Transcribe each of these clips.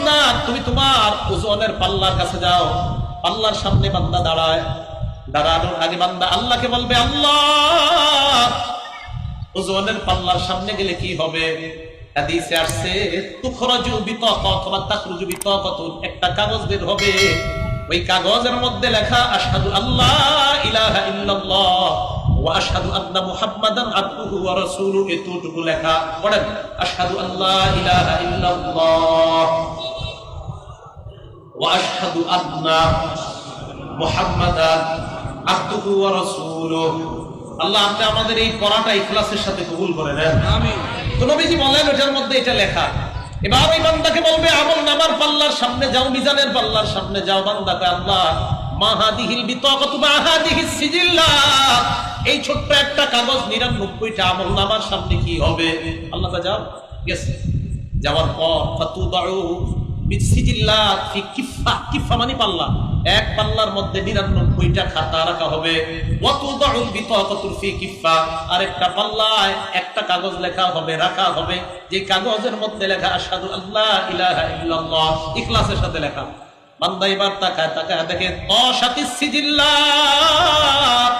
বান্দা তুমি তোমার ওজনের পাল্লার কাছে যাও। পাল্লার সামনে বান্দা দাঁড়ায়, দাঁড়ানোর আগে বান্দা আল্লাহকে বলবে, আল্লাহ ওজনের পাল্লার সামনে গেলে কি হবে? হাদিসে আসছে তুখরাজু বিতাকা অথবা তাখরুজু বিতাকাতুন, একটা কাগজ বের হবে, ওই কাগজের মধ্যে লেখা আশহাদু আল্লাহ ইলাহা ইল্লাল্লাহ ওয়া আশহাদু আন্না মুহাম্মাদান আবদুহু ওয়া রাসূলুহু, এতটুকু লেখা। পড়েন, আশহাদু আল্লাহ ইলাহা ইল্লাল্লাহ ওয়া আশহাদু আন্না মুহাম্মাদান আবদুহু ওয়া রাসূলুহু। আল্লাহ আপনি আমাদের এই পড়াটা ইখলাসের সাথে কবুল করে নেন, আমিন। তো নবীজি বলেন ওটার মধ্যে এটা লেখা। এবার ওই বান্দাকে বলবে আমল নামার পাল্লার সামনে যাও, মিজানের পাল্লার সামনে যাও। বান্দাকে আল্লাহ মাহাদিহিল বিতাকাতু মাহাদিহিস সিজিল্লাত, এই ছোট্ট একটা কাগজ 99টা আমল নামার সামনে কি হবে? আল্লাহ তা যাও, গেছে। যাওয়ার পর ফাতুদাউ বিসিজিল্লাত ফি কিফা, কিফা মানে পাল্লা, এক পাল্লার মধ্যে 99টা খাতা রাখা হবে। ওয়াতুদাউল বিতাকাতু ফি কিফা, আরেকটা পাল্লায় একটা কাগজ লেখা হবে, রাখা হবে, যে কাগজের মধ্যে লেখা আশহাদু আল্লাহ ইলাহা ইল্লাল্লাহ, ইখলাসের সাথে লেখা। বান্দা এবার তাকায় তাকায় দেখে তাশাতিস সিজিল্লাত,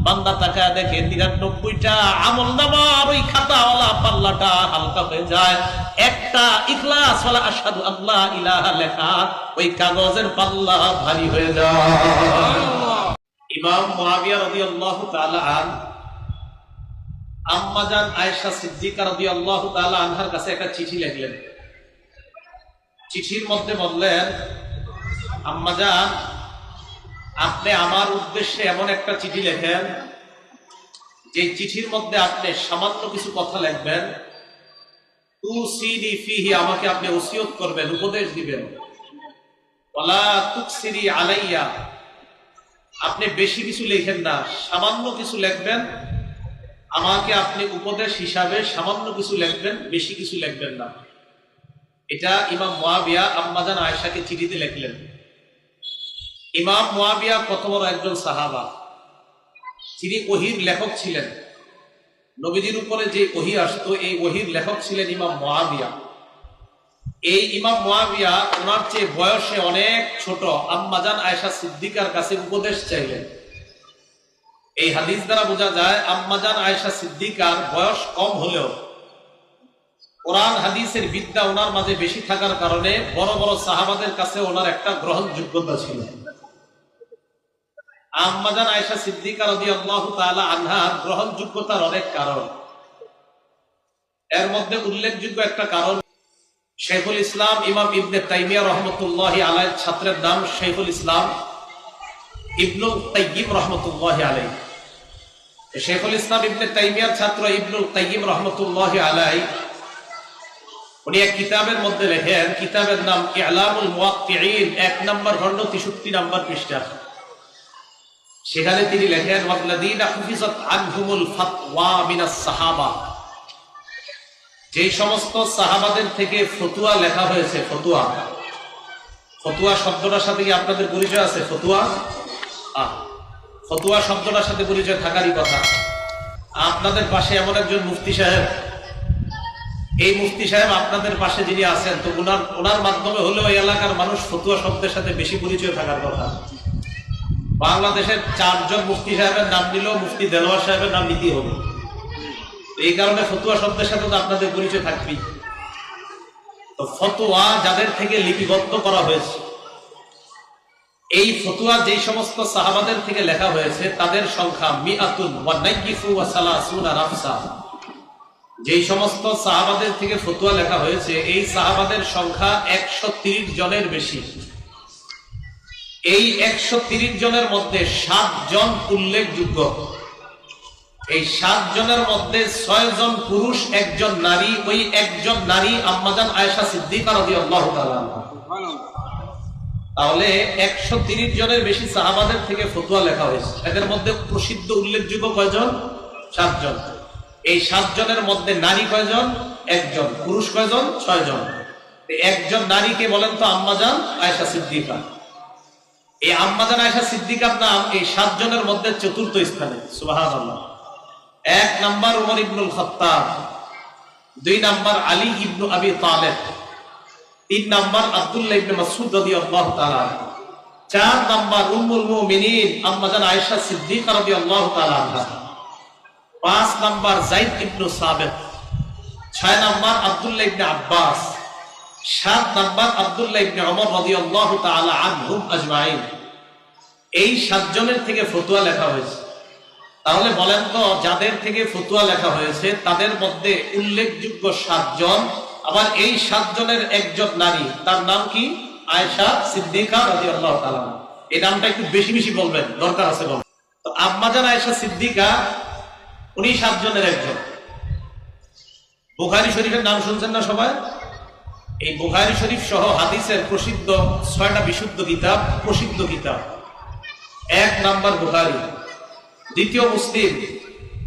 বান্দা তাকায় দেখে 99টা আমল নামার ওই খাতাওয়ালা পাল্লাটা হালকা হয়ে যায়, একটা ইখলাস ওয়ালা আশহাদু আল্লাহ ইলাহা লেখা ওই কাগজের পাল্লা ভারী হয়ে যায়। ইমাম মুআবিয়া রাদিয়াল্লাহু তাআলা আম্মা জান আয়েশা সিদ্দিকা রাদিয়াল্লাহু তাআলা আনহার কাছে একটা চিঠি লিখলেন। চিঠির মধ্যে বললেন, আম্মা জান আপনি আমার উদ্দেশ্যে এমন একটা চিঠি লেখেন যে চিঠির মধ্যে আপনি সামান্য কিছু কথা লিখবেন, তুসিনি ফিহি, আমাকে আপনি ওসিয়ত করবেন, উপদেশ দিবেন, ওয়ালা তুকসিরি আলাইয়া, আপনি বেশি কিছু লেখেন না, সামান্য কিছু লিখবেন, আমাকে আপনি উপদেশ হিসাবে সামান্য কিছু লিখবেন, বেশি কিছু লিখবেন না। এটা ইমাম মুআবিয়া আম্মা জান আয়েশাকে চিঠিতে লিখলেন। ইমাম মুআবিয়া কত বড় একজন সাহাবা, তিনি ওহীর লেখক ছিলেন। নবীজির উপরে যে ওহী আসতো এই ওহীর লেখক ছিলেন ইমাম মুআবিয়া। এই ইমাম মুআবিয়া ওনার চেয়ে বয়সে অনেক ছোট আম্মা জান আয়েশা সিদ্দিকার কাছে উপদেশ চাইলেন। এই হাদিস দ্বারা বোঝা যায় আম্মা জান আয়েশা সিদ্দিকার বয়স কম হলেও কোরআন হাদিসের বিদ্যা ওনার মাঝে বেশি থাকার কারণে বড় বড় সাহাবাদের কাছে ওনার একটা গ্রহণযোগ্যতা ছিল। আম্মা জান আয়েশা সিদ্দিকা রাদিয়াল্লাহু তাআলা আনহার গ্রহণযোগ্যতার অনেক কারণ, এর মধ্যে উল্লেখযোগ্য একটা কারণ, শাইখুল ইসলাম ইমাম ইবনে তাইমিয়া রাহমাতুল্লাহি আলাইহির ছাত্রের নাম শাইখুল ইসলাম ইবনুল কাইয়িম রাহমাতুল্লাহি আলাইহি। শাইখুল ইসলাম ইবনে তাইমিয়ার ছাত্র ইবনুল কাইয়িম রাহমাতুল্লাহি আলাইহি উনি এক কিতাবের মধ্যে লেখেন, কিতাবের নাম ইলামুল মুওয়াক্কিঈন, 1 নম্বর খণ্ড 63 নম্বর পৃষ্ঠা। সেখানে তিনি লেখেন, ওয়াল্লাযীনা হুফিজাত আনহুমুল ফাতওয়া মিনাস সাহাবা, যে সমস্ত সাহাবাদের থেকে ফতোয়া লেখা হয়েছে। ফতোয়া, ফতোয়া শব্দটার সাথে কি আপনাদের পরিচয় আছে? ফতোয়া, ফতোয়া শব্দটার সাথে পরিচয় থাকারই কথা। আপনাদের পাশে এমন একজন মুফতি সাহেব, এই মুফতি সাহেব আপনাদের পাশে যিনি আছেন, তো ওনার মাধ্যমে হলেও এই এলাকার মানুষ ফতোয়া শব্দের সাথে বেশি পরিচয় থাকার কথা। বাংলাদেশের 4 জন মুফতি সাহেবের নাম নিলেও মুফতি দেলোয়ার সাহেবের নাম নিতেই হবে। এই কারণে ফতোয়া শব্দের সাথে তো আপনাদের পরিচয় থাকবেই। তো ফতোয়া যাদের থেকে লিপিবদ্ধ করা হয়েছে, এই ফতোয়া যেই সমস্ত সাহাবাদের থেকে লেখা হয়েছে তাদের সংখ্যা মিআতুন ওয়া নাইয়িফু ওয়া সালাসুনা রাফসা। যেই সমস্ত সাহাবাদের থেকে ফতোয়া লেখা হয়েছে এই সাহাবাদের সংখ্যা 130 জনের বেশি। এই 130 জনের মধ্যে 7 জন উল্লেখযোগ্য। এই 7 জনের মধ্যে 6 জন পুরুষ, 1 জন নারী। ওই একজন নারী আম্মা জান আয়েশা সিদ্দিকা রাদিয়াল্লাহু তাআলা আনহা। তাহলে 130 জনের বেশি সাহাবাদের থেকে ফতোয়া লেখা হয়েছে। এদের মধ্যে প্রসিদ্ধ উল্লেখযোগ্য কয়জন? 7 জন। এই 7 জনের মধ্যে নারী কয়জন? 1 জন। পুরুষ কয়জন? 6 জন। একজন নারীকে বলেন তো আম্মা জান আয়েশা সিদ্দিকা। এই আম্মা জান আয়েশা সিদ্দিকার নাম এই 7 জনের মধ্যে চতুর্থ স্থানে। সুবহানাল্লাহ। 1 নাম্বার উমর ইবনুল খাত্তাব, 2 নাম্বার আলী ইবনু আবি তালেব, 3 নাম্বার আব্দুল্লাহ ইবনে মাসউদ রাদিয়াল্লাহু তাআলা, 4 নাম্বার উম্মুল মুমিনিন আম্মা জান আয়েশা সিদ্দিকা রাদিয়াল্লাহু তাআলা আনহা, 5 নাম্বার যায়েদ ইবনে সাবিত, 6 নাম্বার আব্দুল্লাহ ইবনে আব্বাস, 7 নাম্বার আব্দুল্লাহ ইবনে ওমর রাদিয়াল্লাহু তাআলা আনহুম আজমাইন। এই 7 জনের থেকে ফতোয়া লেখা হয়েছে। তাহলে বলেন তো, যাদের থেকে ফতোয়া লেখা হয়েছে তাদের মধ্যে উল্লেখযোগ্য 7 জন, আবার এই 7 জনের একজন নারী, তার নাম কি? আয়েশা সিদ্দিকা রাদিয়াল্লাহু তাআলা। এই নামটা একটু বেশি বেশি বলবেন, দরকার আছে বলবেন। তো আম্মা জান আয়েশা সিদ্দিকা উনি 7 জনের একজন। বুখারী শরীফের নাম শুনছেন না সবাই? এই বুখারী শরীফ সহ হাদিসের প্রসিদ্ধ 6টা বিশুদ্ধ কিতাব, প্রসিদ্ধ কিতাব। 1 নাম্বার বুখারী, 2 মুসলিম,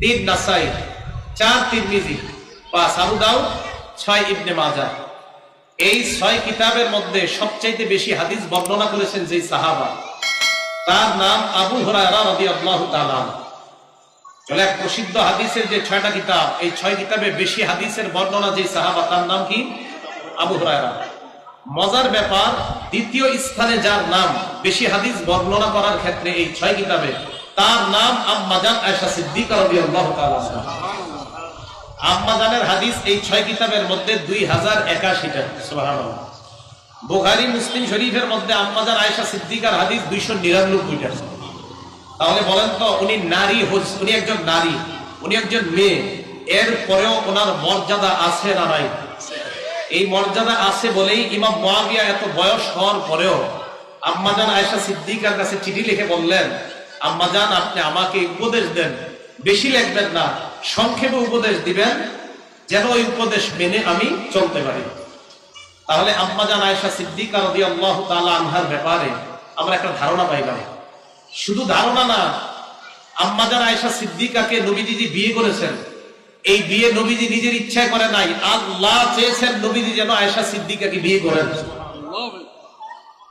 3 নাসাই, 4 তিরমিজি, 5 আবু দাউদ, 6 ইবনে মাজাহ। এই 6 কিতাবের মধ্যে সবচাইতে বেশি হাদিস বর্ণনা করেছেন যে সাহাবা, তার নাম আবু হুরায়রা রাদিয়াল্লাহু তাআলা। তাহলে প্রসিদ্ধ হাদিসের যে 6টা কিতাব, এই 6 কিতাবে বেশি হাদিসের বর্ণনা যে সাহাবা, তার নাম কি? আবু হুরায়রা। মজার ব্যাপার, দ্বিতীয় স্থানে যার নাম বেশি হাদিস বর্ণনা করার ক্ষেত্রে এই 6 কিতাবে, তার নাম আম্মা জান আয়েশা সিদ্দিকা রাদিয়াল্লাহু তাআলা। আম্মা জানের হাদিস এই 6 কিতাবের মধ্যে 2081টা, সুবহানাল্লাহ। বুখারী মুসলিম শরীফের মধ্যে আম্মা জান আয়েশা সিদ্দিকার হাদিস 299টা। তাহলে বলেন তো, উনি নারী, উনি একজন নারী, উনি একজন মেয়ে, এর পরেও ওনার মর্যাদা আছে না নাই? এই মর্যাদা আছে বলেই ইমাম মুয়াবিয়া এত বয়স হওয়ার পরেও আম্মা জান আয়েশা সিদ্দিকার কাছে চিঠি লিখে বললেন, আম্মা জান আপনি আমাকে উপদেশ দেন, বেশি লিখবেন না, সংক্ষেপে উপদেশ দিবেন, যেন ওই উপদেশ মেনে আমি চলতে পারি। তাহলে আম্মা জান আয়েশা সিদ্দিকা রাদিয়াল্লাহু তাআলা আনহার ব্যাপারে আমরা একটা ধারণা পাইলাম। শুধু ধারণা না, আম্মা জান আয়েশা সিদ্দিকাকে নবীজি বিয়ে করেছেন, এই বিয়ে নবীজি নিজের ইচ্ছায় করে নাই, আল্লাহ চেয়েছেন নবীজি যেন আয়েশা সিদ্দিকাকে বিয়ে করেন।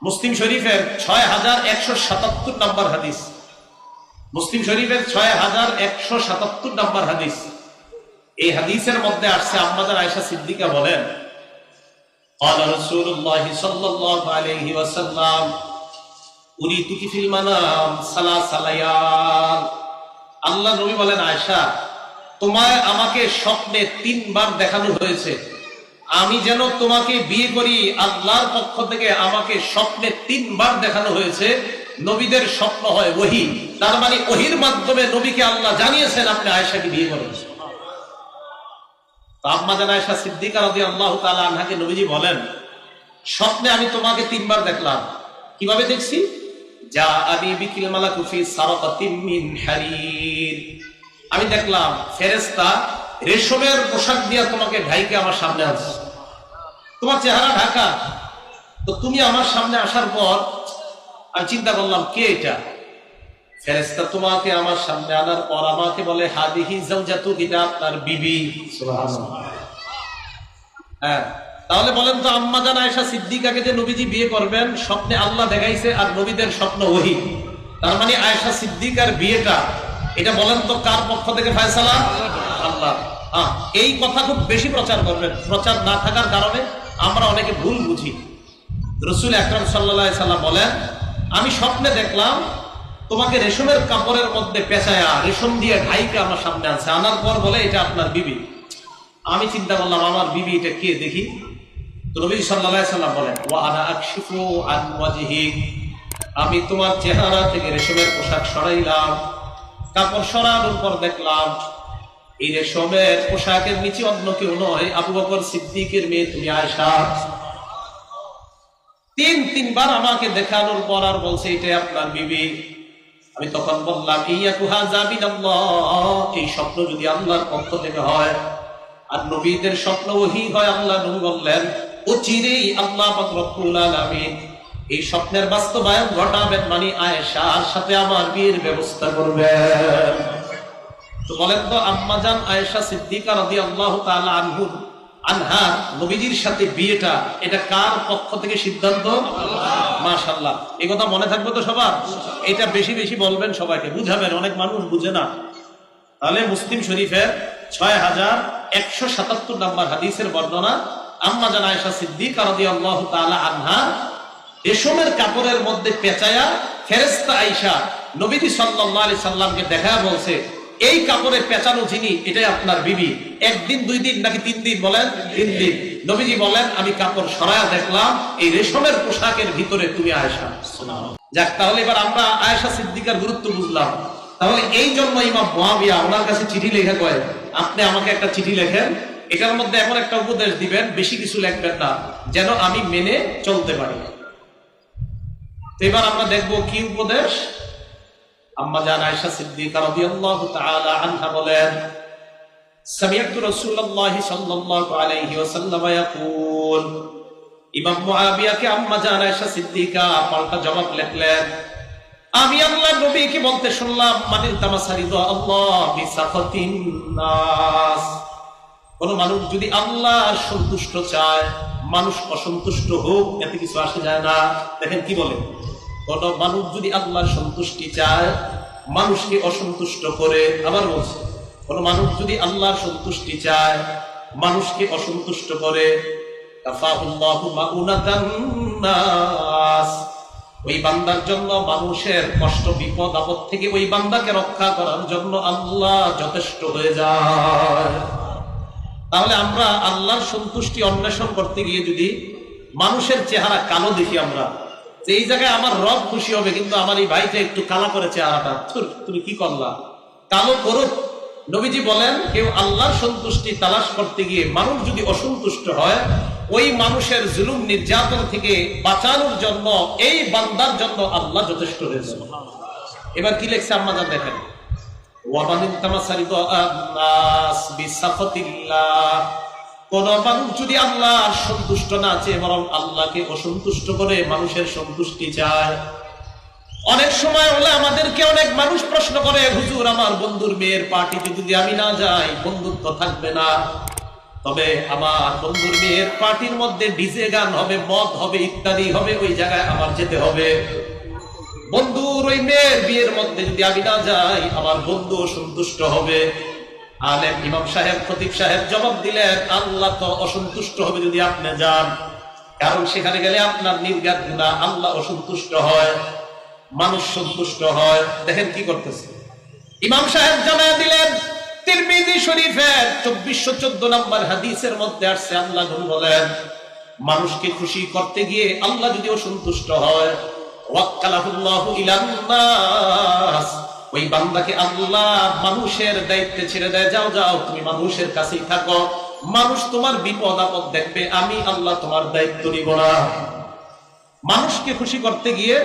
মুসলিম শরীফের 6177 নম্বর হাদিস, মুসলিম শরীফের 6177 নম্বর হাদিস। এই হাদিসের মধ্যে আসছে আম্মা জান আয়েশা সিদ্দিকা বলেন, ক্বালা রাসূলুল্লাহ সাল্লাল্লাহু আলাইহি ওয়াসাল্লাম উরিতু ফিল মানাম সালাসা লায়াল। আল্লাহর নবী বলেন, আয়েশা তোমায় আমাকে স্বপ্নে 3 বার দেখানো হয়েছে, আমি যেন তোমাকে বিয়ে করি। আল্লাহর পক্ষ থেকে আমাকে স্বপ্নে 3 বার দেখানো হয়েছে। নবীদের স্বপ্ন হয় ওহী, তার মানে ওহীর মাধ্যমে নবীকে আল্লাহ জানিয়েছেন আপনি আয়েশাকে বিয়ে করবেন। তো আম্মা জান আয়েশা সিদ্দিকা রাদিয়াল্লাহু তাআলা আনহাকে নবীজি বলেন, স্বপ্নে আমি তোমাকে 3 বার দেখলাম। কিভাবে দেখছি? যা আবি বিকিল মালাকু ফি সারাকাতিম মিন হারির, আমি দেখলাম ফেরেশতা রেশমের পোশাক দিয়ে তোমাকে ঢাইকে আমার সামনে আসছে, তোমার চেহারা ঢাকা। তো তুমি আমার সামনে আসার পর আমি চিন্তা করলাম, কে এটা? ফেরেশতা তোমাকে আমার সামনে আনার পর আমাকে বলে, হাদিহি যাওজাতুক, এটা আপনার বিবি। সুবহানাল্লাহ। হ্যাঁ, তাহলে বলেন তো, আম্মা জান আয়েশা সিদ্দিকাকে যে নবীজি বিয়ে করবেন স্বপ্নে আল্লাহ দেখাইছে, আর নবীদের স্বপ্ন ওহী, তার মানে আয়েশা সিদ্দিকার বিয়েটা, এটা বলেন তো কার পক্ষ থেকে ফয়সালা? আল্লাহ। এই কথা খুব বেশি প্রচার করবেন, প্রচার না থাকার কারণে আমরা অনেকে ভুল বুঝি। রাসূল আকরাম সাল্লাল্লাহু আলাইহি সাল্লাম বলেন, আমি স্বপ্নে দেখলাম তোমাকে রেশমের কাপড়ের মধ্যে পেঁচায়া রেশম দিয়ে ঢাইকে আমার সামনে আনছে, আনার পর বলে এটা আপনার বিবি। আমি চিন্তা করলাম, আমার বিবি এটা কে দেখি। তো নবী সাল্লাল্লাহু আলাইহি সাল্লাম বলেন, ওয়া আনা আকশিফু আন ওয়াজহিক, আমি তোমার চেহারা থেকে রেশমের পোশাক সরাইলাম। কাপড় সরানোর পর দেখলাম এই রেশমের পোশাকের নিচে অন্য কেউ নয়, আবু বকর সিদ্দিকের মেয়ে তুমি আয়েশা। 3 বার আমাকে দেখানোর পর আর বলছে এটা আপনার বিবি। আমি তখন বললাম, ইয়াকুহা যাবিনাল্লাহ, এই স্বপ্ন যদি আল্লাহর পক্ষ থেকে হয় আর নবীদের স্বপ্ন ওহী হয়, আল্লাহ নবী বললেন অচিরেই আল্লাহ পাক রব্বুল আলামিন এই স্বপ্নের বাস্তবায়ন ঘটাবেন, মানে আয়েশার সাথে আমার বিয়ের ব্যবস্থা করবেন। তো বলেন তো, আম্মা জান আয়েশা সিদ্দিকা রাদিয়াল্লাহু তাআলা আনহা নবীজির সাথে বিয়েটা, এটা কার পক্ষ থেকে সিদ্ধান্ত? মাশাআল্লাহ। এই কথা মনে থাকবে তো সবার? এটা বেশি বেশি বলবেন, সবাইকে বুঝাবেন, অনেক মানুষ বুঝে না। তাহলে মুসলিম শরীফের 6177 নম্বর হাদিসের বর্ণনা, আম্মা জান আয়েশা সিদ্দিকা রাদিয়াল্লাহু তাআলা আনহা রেশমের কাপড়ের মধ্যে পেঁচায়া ফেরেশতা আয়েশা নবীজি সাল্লাল্লাহু আলাইহি সাল্লামকে দেখা বলছে, এই কাপড়ে পেঁচানো যিনি, এটাই আপনার বিবি। একদিন 2 দিন নাকি 3 দিন? বলেন 3 দিন। নবীজি বলেন, আমি কাপড় সরায়া দেখলাম এই রেশমের পোশাকের ভিতরে তুমি আয়েশা। সুবহানাল্লাহ। যাক, তাহলে এবার আমরা আয়েশা সিদ্দিকার গুরুত্ব বুঝলাম। তাহলে এই জন্য ইমাম মুয়াবিয়া ওনার কাছে চিঠি লেখা কয়, আপনি আমাকে একটা চিঠি লেখেন, এটার মধ্যে এমন একটা উপদেশ দিবেন, বেশি কিছু লিখবেন না, যেন আমি মেনে চলতে পারি। এবার আমরা দেখব কি উপদেশ। আম্মা জান আয়েশা সিদ্দিকা রাদিয়াল্লাহু তাআলা আনহা বলেন, সামি'তু রাসূলুল্লাহ সাল্লাল্লাহু আলাইহি ওয়াসাল্লাম ইয়াকুল। ইমাম মুআবিয়াকে আম্মা জান আয়েশা সিদ্দিকা পাল্টা জবাব লিখলেন, আমি আল্লাহর নবীকে বলতে শুনলাম, মানিল তামাসারিদু আল্লাহ বিসাফাতিন নাস। কোন মানুষ যদি আল্লাহর সন্তুষ্ট চায়, মানুষ অসন্তুষ্ট হোক, এতে কিছু আসে যায় না। দেখেন কি বলে, কোন মানুষ যদি আল্লাহর সন্তুষ্টি চায়, মানুষকে অসন্তুষ্ট করে। আবার বলছে, কোন মানুষ যদি আল্লাহর সন্তুষ্টি চায়, মানুষকে অসন্তুষ্ট করে, কাফাহুল্লাহু মাউনাতান নাস। ওই বান্দার জন্য মানুষের কষ্ট বিপদ আপদ থেকে ওই বান্দাকে রক্ষা করার জন্য আল্লাহ যথেষ্ট হয়ে যায়। তাহলে আমরা আল্লাহর সন্তুষ্টি অন্বেষণ করতে গিয়ে যদি মানুষের চেহারা কালো দেখি, আমরা যে এই জায়গায় আমার রব খুশি হবে, কিন্তু আমার এই ভাইটা একটু কালা করে চেহারাটা, তুমি কি করলা, কালো করুক। নবীজি বলেন, কেউ আল্লাহর সন্তুষ্টি তালাশ করতে গিয়ে মানুষ যদি অসন্তুষ্ট হয়, ওই মানুষের জুলুম নির্যাতন থেকে বাঁচানোর জন্য এই বান্দার জন্য আল্লাহ যথেষ্ট হয়েছে। এবার কি লেখছে আম্মা জান দেখেন, কোন মানুষ যদি আল্লাহর সন্তুষ্ট না চেয়ে বরং আল্লাহকে অসন্তুষ্ট করে মানুষের সন্তুষ্টি চায়। অনেক সময় হলে আমাদেরকে অনেক মানুষ প্রশ্ন করে, হুজুর আমার বন্ধুর মেয়ের পার্টিতে যদি আমি না যাই বন্ধুত্ব থাকবে না, তবে আমার বন্ধুর মেয়ের পার্টির মধ্যে ডিজে গান হবে, মদ হবে, ইত্যাদি হবে, ওই জায়গায় আমার যেতে হবে। বন্ধুর ওই মেয়ের বিয়ের মধ্যে যদি আমি না যাই, আমার বন্ধু সন্তুষ্ট হবে। আলেম ইমাম সাহেব খতিব সাহেব জবাব দিলেন, আল্লাহ তো অসন্তুষ্ট হবে যদি আপনি যান, কারণ সেখানে গেলে আপনার নির্ঘাত গুনাহ, আল্লাহ অসন্তুষ্ট হয়, মানুষ সন্তুষ্ট হয়। দেখেন কি করতেছে ইমাম সাহেব, জানায় দিলেন তিরমিজি শরীফের 2414 নম্বর হাদিসের মধ্যে আসছে, আল্লাহ নবী বলেন, মানুষকে খুশি করতে গিয়ে আল্লাহ যদি অসন্তুষ্ট হয়, ওয়াক্কালাহুল্লাহু ইলান নাস, ওই বান্দাকে আল্লাহ মানুষের দায়িত্বে ছেড়ে দেয়, যাও যাও তুমি মানুষের কাছেই থাকো, মানুষ তোমার বিপদ আপদ দেখবে, আমি আল্লাহ তোমার দায়িত্ব নিব না। মানুষকে খুশি করতে গিয়ে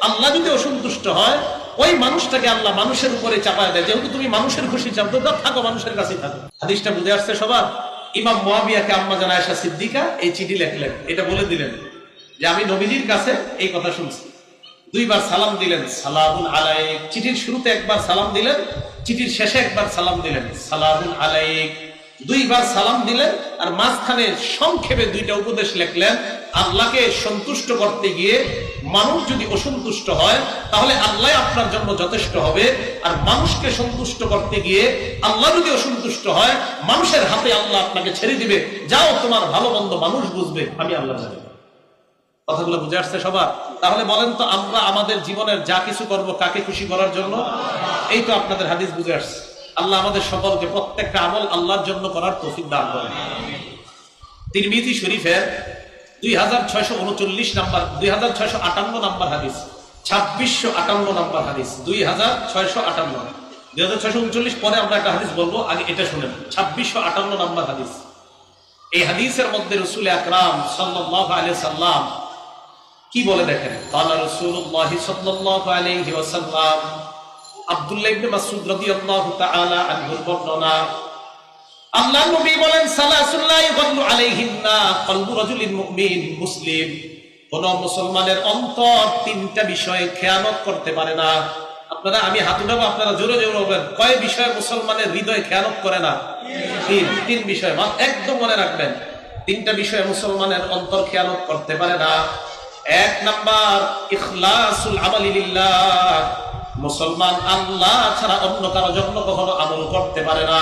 আল্লাহ যদি অসন্তুষ্ট হয়, ওই মানুষটাকে আল্লাহ মানুষের উপরে চাপায় দেয়, যেহেতু তুমি মানুষের খুশি চাও, তো থাকো মানুষের কাছেই থাকো। হাদিসটা বুঝে আসছে সবার? ইমাম মুয়াবিয়াকে আম্মা জান আয়েশা সিদ্দিকা এই চিঠি লিখলেন, এটা বলে দিলেন যে আমি নবীজির কাছে এই কথা শুনছি। 2 বার সালাম দিলেন, সালামুন আলাইক। চিঠির শুরুতে একবার সালাম দিলেন, চিঠির শেষে একবার সালাম দিলেন, সালামুন আলাইক। 2 বার সালাম দিলেন, আর মাঝখানে সংক্ষেপে 2টা উপদেশ লিখলেন। আল্লাহকে সন্তুষ্ট করতে গিয়ে মানুষ যদি অসন্তুষ্ট হয়, তাহলে আল্লাহ আপনার জন্য যথেষ্ট হবে। আর মানুষকে সন্তুষ্ট করতে গিয়ে আল্লাহ যদি অসন্তুষ্ট হয়, মানুষের হাতে আল্লাহ আপনাকে ছেড়ে দিবে, যাও তোমার ভালো মন্দ মানুষ বুঝবে, আমি আল্লাহ জানি। কথাগুলো বুঝে আসছে সবার? তাহলে বলেন তো, আমরা আমাদের জীবনের যা কিছু করব কাকে খুশি করার জন্য? এই তো আপনাদের হাদিস বুঝে আসছে। আল্লাহ আমাদের সকলকে প্রত্যেকটা আমল আল্লাহর জন্য করার তৌফিক দান করেন। তিরমিজি শরীফের 2639 নাম্বার, 2658 নাম্বার হাদিস, 2658 নাম্বার হাদিস, 2658, 2639 পরে আমরা একটা হাদিস বলবো, আগে এটা শুনেন। 2658 নাম্বার হাদিস। এই হাদিসের মধ্যে রাসূল আকরাম সাল্লাল্লাহু আলাইহি সাল্লাম কি বলে দেখেন, কালা রাসূলুল্লাহ সাল্লাল্লাহু আলাইহি ওয়াসাল্লাম, আব্দুল্লাহ ইবনে মাসউদ রাদিয়াল্লাহু তাআলা আনহুর বর্ণনা, আল্লাহ নবী বলেন, সালাসুল্লাহ ইয়াগল্লু আলাইহিন্না কলবু রাজুলিন মুমিন মুসলিম। কোন মুসলমানের অন্তর 3টা বিষয়ে খেয়ানত করতে পারে না। আপনারা, আমি হাত উঠাবো, আপনারা জোরে জোরে বলবেন, কয় বিষয়ে মুসলমানের হৃদয় খেয়ানত করে না? 3 বিষয়, একদম মনে রাখবেন। 3টা বিষয়ে মুসলমানের অন্তর খেয়ানত করতে পারে না। 1 নাম্বার, ইখলাসুল আমালি লিল্লাহ, মুসলমান আল্লাহ ছাড়া অন্য কারো জন্য কখনো আমল করতে পারে না।